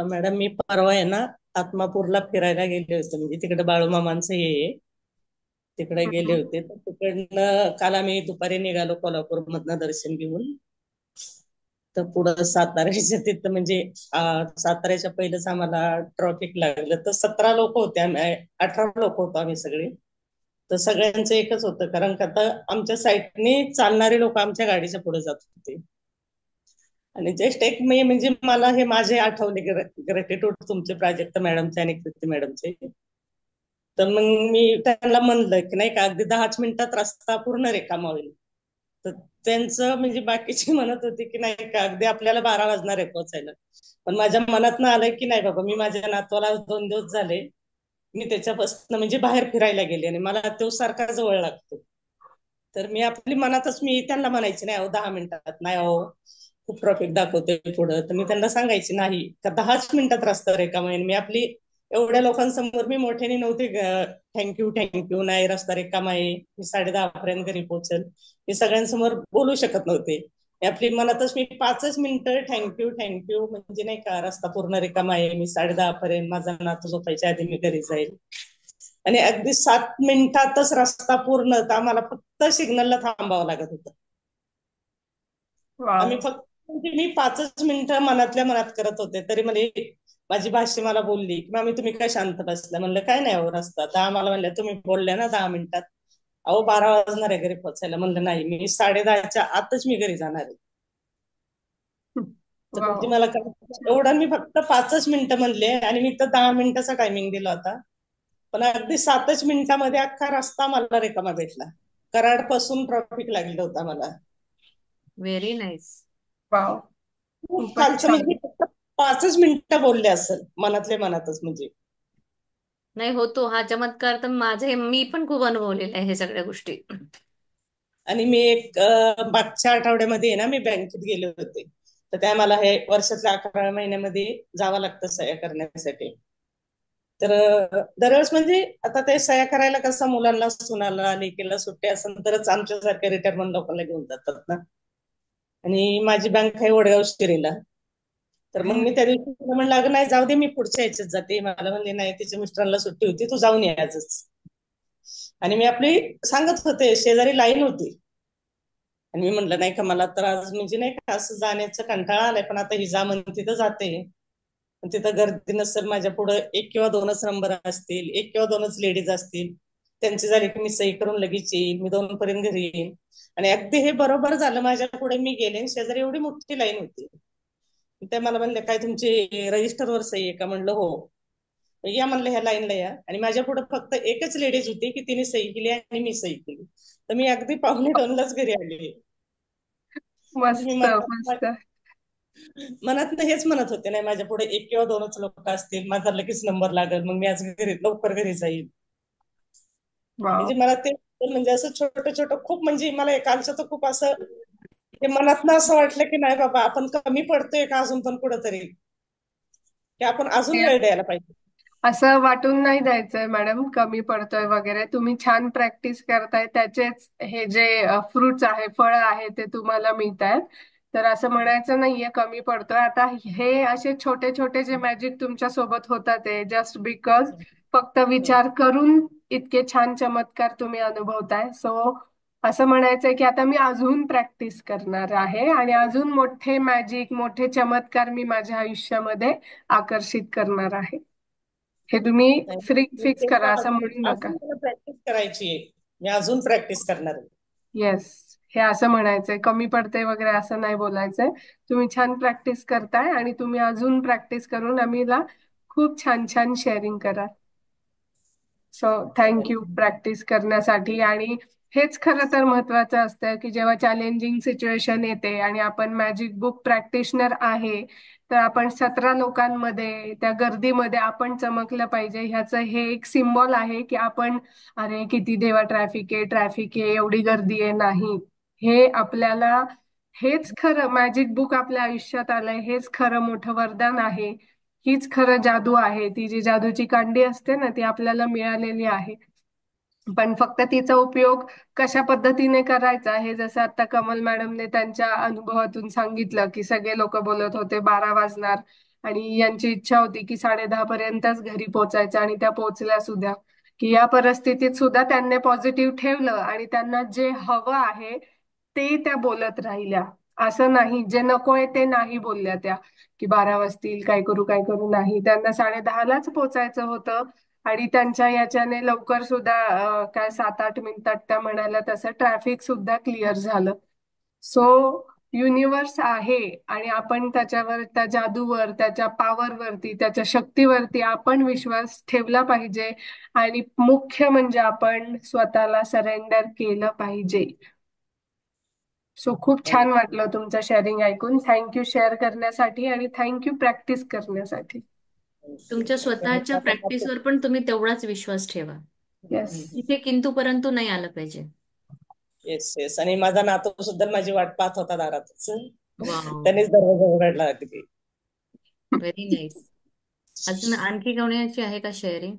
मॅडम, मी परवा आहे ना आत्मापूरला फिरायला गेले होते. म्हणजे तिकडे बाळूमामांचं हे आहे. तिकडे गेले हम्म. होते. तर तिकडनं काल आम्ही दुपारी निघालो कोल्हापूर मधनं दर्शन घेऊन. तर पुढं साताऱ्याच्या तिथं म्हणजे साताऱ्याच्या पहिलंच आम्हाला ट्रॉफिक लागलं. तर 17 लोक होते, 18 लोक होतो आम्ही सगळे. तर सगळ्यांचं एकच होतं, कारण का आता आमच्या साईडने चालणारे लोक आमच्या गाडीच्या पुढे जात होते. आणि जस्ट एक म्हणजे मला हे माझे आठवले ग्रॅटिट्यूड तुमचे प्राजक्त मॅडमचे आणि कृती मॅडमचे. तर मग मी त्यांना म्हणलं की नाही का, अगदी 10 मिनिटात रस्ता पूर्ण रिकामा होईल. तर त्यांचं म्हणजे बाकीचे म्हणत होते की नाही का, अगदी आपल्याला 12 वाजणार आहे पोहोचायला. पण माझ्या मनात ना आलंय की नाही बाबा, मी माझ्या नातवाला 2 दिवस झाले मी त्याच्यापासून म्हणजे बाहेर फिरायला गेले, आणि मला तो सारखा जवळ लागतो. तर मी आपली मनातच मी त्यांना म्हणायची नाही अहो 10 मिनिटात नाही, अहो खूप ट्रॉफिक दाखवतोय पुढं. तर मी त्यांना सांगायची नाही का 10 मिनिटात रस्ता रिकामा होईल. मी आपली एवढ्या लोकांसमोर मी मोठ्याने नव्हते थँक्यू थँक्यू नाही रस्ता रिकामा आहे, मी 10:30 पर्यंत घरी पोहोचेल, मी सगळ्यांसमोर बोलू शकत नव्हते. आपली मनातच मी 5 मिनिटं थँक्यू थँक्यू म्हणजे नाही का रस्ता पूर्ण रिकामा आहे, मी 10:30 पर्यंत माझा नातू झोपायच्या आधी मी घरी जाईल. आणि अगदी 7 मिनिटातच रस्ता पूर्ण, तर आम्हाला फक्त सिग्नलला थांबावं लागत होतं. आम्ही वाव. फक्त म्हणजे मी 5 मिनिटं मनातल्या मनात करत होते, तरी म्हणजे माझी भाची मला बोलली की मामी तुम्ही काय शांत बसल्या. म्हणलं काय नाही हो रस्ता. तर मला म्हणल्या तुम्ही बोलल्या ना 10 मिनिटात, अहो 12 वाजणार आहे घरी पोहोचायला. म्हणलं नाही, मी 10:30च्या आतच मी घरी जाणार आहे. तर म्हणजे वाव. मला काय एवढं मी फक्त 5 मिनिटं म्हणले, आणि मी तर 10 मिनिटाचा टायमिंग दिला होता. पण अगदी 7 मिनिटामध्ये अख्खा रस्ता मला रिकामा भेटला. कराड पासून ट्रॉफिक लागलं होतं मला. Very nice. वाव. खूप खूपच फालचं छान. मी फक्त 5 मिनिटं बोलले असेल मनातल्या मनातच म्हणजे. नाही होतो हा चमत्कार, तर माझे मी पण खूप अनुभवलेले आहे हे सगळ्या गोष्टी. आणि मी एक मागच्या आठवड्यामध्ये आहे ना मी बँकेत गेले होते. तर त्या मला हे वर्षातल्या 11 महिन्यामध्ये जावं लागतं सह्या करण्यासाठी. तर दरवेळेस म्हणजे आता ते सह्या करायला कसं मुलांना सुनाला लेकीला सुट्टी असेल तरच आमच्यासारख्या रिटायरमेंट लोकांना घेऊन जातात ना. आणि माझी बँक आहे वडगाव शिरीला. तर मग मी त्या दिवशी तिला म्हणलं अगं नाही जाऊ दे मी पुढच्या ह्याच्यात जाते. मला म्हणले नाही तिच्या मिस्टरांना सुट्टी होती, तू जाऊन ये आजच. आणि मी आपली सांगत होते, शेजारी लाईन होती. आणि मी म्हणलं नाही का मला तर आज म्हणजे नाही का असं जाण्याचा कंटाळा आलाय, पण आता ही जा म्हणते तर जाते. पण तिथं गर्दी नसेल, माझ्या पुढे एक किंवा दोनच नंबर असतील, एक किंवा दोनच लेडीज असतील. त्यांची झाली की मी सही करून लगेच येईल, मी 2 पर्यंत घरी येईन. आणि अगदी हे बरोबर झालं, माझ्या पुढे मी गेले आणि शेजारी एवढी मोठी लाईन होती. त्या मला म्हणले काय तुमची रजिस्टरवर सही आहे का. म्हणलं हो. या म्हणलं ह्या लाईनला या. आणि माझ्या पुढे फक्त एकच लेडीज होती की तिने सही केली आणि मी सही केली. तर मी अगदी 1:45 घरी आले. म्हणजे मी मस्त मस्त. मनात हेच म्हणत होते, नाही माझ्या पुढे एक किंवा दोनच लोक असतील, माझा लगेच नंबर लागेल, मग मी आज घरी लवकर घरी जाईल. वाव. म्हणजे मला ते म्हणजे असं छोटं छोटं खूप म्हणजे मला एकांचं तर खूप असं ते मनातनं असं वाटलं की नाही बाबा आपण कमी पडतोय का अजून पण कुठंतरी, की आपण अजून वेळ द्यायला पाहिजे. असं वाटून नाही द्यायचंय मॅडम कमी पडतोय वगैरे. तुम्ही छान प्रॅक्टिस करताय, त्याचेच हे जे फ्रुट्स आहे, फळ आहे, ते तुम्हाला मिळत आहेत. तर असं म्हणायचं नाहीये कमी पडतोय. आता हे असे छोटे छोटे जे मॅजिक तुमच्या सोबत होतात ते जस्ट बिकॉज फक्त विचार करून इतके छान चमत्कार तुम्ही अनुभवताय. सो असं म्हणायचंय की आता मी अजून प्रॅक्टिस करणार आहे आणि अजून मोठे मॅजिक, मोठे चमत्कार मी माझ्या आयुष्यामध्ये आकर्षित करणार आहे. हे तुम्ही फिक्स करा, असं म्हणू नका. अजून मला प्रॅक्टिस करायची आहे, मी अजून प्रॅक्टिस करणार आहे. येस. हे असं म्हणायचंय कमी पडते वगैरे असं नाही बोलायचंय. तुम्ही छान प्रॅक्टिस करताय आणि तुम्ही अजून प्रॅक्टिस करून आम्हीला खूप छान छान शेअरिंग करा. सो थँक्यू प्रॅक्टिस करण्यासाठी. आणि हेच खरं तर महत्वाचं असतं की जेव्हा चॅलेंजिंग सिच्युएशन येते आणि आपण मॅजिक बुक प्रॅक्टिशनर आहे, तर आपण 17 लोकांमध्ये त्या गर्दीमध्ये आपण चमकलं पाहिजे. ह्याचं हे एक सिम्बॉल आहे की आपण अरे किती देवा ट्रॅफिक आहे एवढी गर्दी आहे. नाही, हे आपल्याला हेच खरं मॅजिक बुक आपल्या आयुष्यात आलंय, हेच खरं मोठं वरदान आहे. हीच खरं जादू आहे. ती जी जादूची कांडी असते ना, ती आपल्याला मिळालेली आहे. पण फक्त तिचा उपयोग कशा पद्धतीने करायचा हे जसं आता कमल मॅडमने त्यांच्या अनुभवातून सांगितलं की सगळे लोक बोलत होते 12 वाजणार आणि यांची इच्छा होती की 10:30 पर्यंतच घरी पोहोचायचं, आणि त्या पोहोचल्या सुद्धा. की या परिस्थितीत सुद्धा त्यांनी पॉझिटिव्ह ठेवलं आणि त्यांना जे हवं आहे ते त्या बोलत राहिल्या. असं नाही जे नको आहे ते नाही बोलल्या त्या की 12 वाजतील काय करू. नाही, त्यांना 10:30लाच पोचायचं होतं. आणि त्यांच्या याच्याने लवकर सुद्धा काय 7-8 मिनिटात त्या म्हणाल्या तसं ट्रॅफिक सुद्धा क्लिअर झालं. सो युनिवर्स आहे आणि आपण त्याच्यावर, त्या जादूवर, त्याच्या पॉवरवरती, त्याच्या शक्तीवरती आपण विश्वास ठेवला पाहिजे. आणि मुख्य म्हणजे आपण स्वतःला सरेंडर केलं पाहिजे. सो खूप छान वाटलं तुमचं शेअरिंग ऐकून. थँक्यू शेअर करण्यासाठी आणि थँक्यू प्रॅक्टिस करण्यासाठी. तुमच्या स्वतःच्या प्रॅक्टिसवर पण तुम्ही तेवढाच विश्वास ठेवा. येस. इथे किंतु परंतु नाही आलं पाहिजे. Yes yes. आणि माझा नातू सुद्धा माझी वाट पाहत होता दारातच, वाव. त्यानेच दरवाजा उघडला अगदी. Very nice. अजून आणखी कोणाची आहे का शेअरिंग?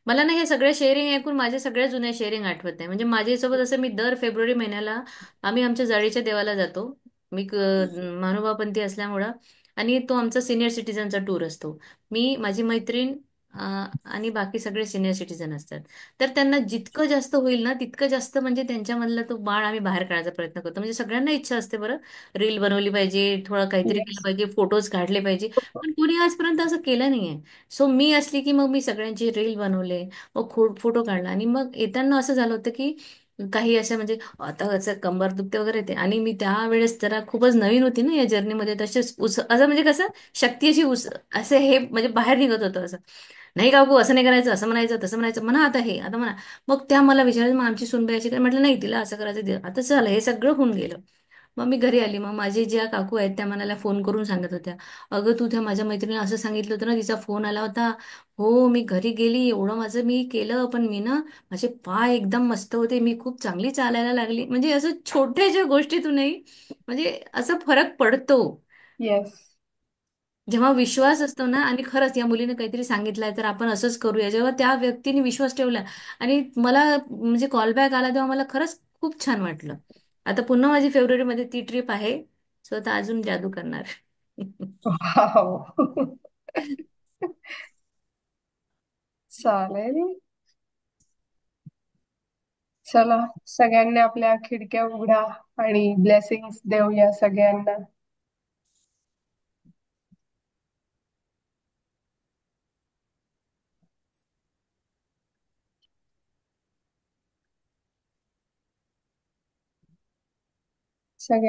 मला ना हे सगळे शेअरिंग ऐकून माझ्या सगळ्या जुन्या शेअरिंग आठवत नाही. म्हणजे माझ्यासोबत असं, मी दर फेब्रुवारी महिन्याला आम्ही आमच्या जाळीच्या देवाला जातो. मी महानुभावपंथी असल्यामुळं. आणि तो आमचा सिनियर सिटीजनचा टूर असतो. मी, माझी मैत्रीण आणि बाकी सगळे सिनियर सिटीजन असतात. तर त्यांना जितकं जास्त होईल ना तितकं जास्त, म्हणजे त्यांच्यामधला तो बाळ आम्ही बाहेर काढायचा प्रयत्न करतो. म्हणजे सगळ्यांना इच्छा असते बरं, रील बनवली पाहिजे, थोडं काहीतरी केलं येस. पाहिजे, फोटोज काढले पाहिजे. पण कोणी आजपर्यंत असं केलं नाहीये. सो मी असली की मग मी सगळ्यांची रील बनवले, मग फोटो काढला. आणि मग येताना असं झालं होतं की काही असं, म्हणजे आता असं कंबर दुखते वगैरे ते. आणि मी त्यावेळेस जरा खूपच नवीन होती ना या जर्नीमध्ये, तसेच असं म्हणजे कसं, शक्ती अशी असे हे म्हणजे बाहेर निघत होतं असं. नाही काकू असं नाही करायचं, असं म्हणायचं, तसं म्हणायचं, म्हणा आता हे, आता म्हणा. मग त्या मला विचारायचं, मग आमची सुनबाई अशी काय, म्हटलं नाही तिला असं करायचं आता झालं, हे सगळं होऊन गेलं. मग मी घरी आली. मग माझी ज्या काकू आहेत त्या मला फोन करून सांगत होत्या, अगं तू त्या माझ्या मैत्रिणीला असं सांगितलं होतं ना, तिचा फोन आला होता. हो, मी घरी गेली, एवढं माझं मी केलं, पण मी ना, माझे पाय एकदम मस्त होते, मी खूप चांगली चालायला लागली. म्हणजे असं छोट्याशा गोष्टीतूनही म्हणजे असं फरक पडतो. येस. जेव्हा विश्वास असतो ना, आणि खरंच या मुलीने काहीतरी सांगितलंय तर आपण असंच करूया, जेव्हा त्या व्यक्तीने विश्वास ठेवला आणि मला म्हणजे कॉलबॅक आला, तेव्हा मला खरंच खूप छान वाटलं. आता पुन्हा माझी फेब्रुवारीमध्ये ती ट्रिप आहे. सो आता अजून जादू करणार. वाव. चालेल. चला, सगळ्यांनी आपल्या खिडक्या उघडा आणि ब्लेसिंग्स देऊया सगळ्यांना. सगळ्या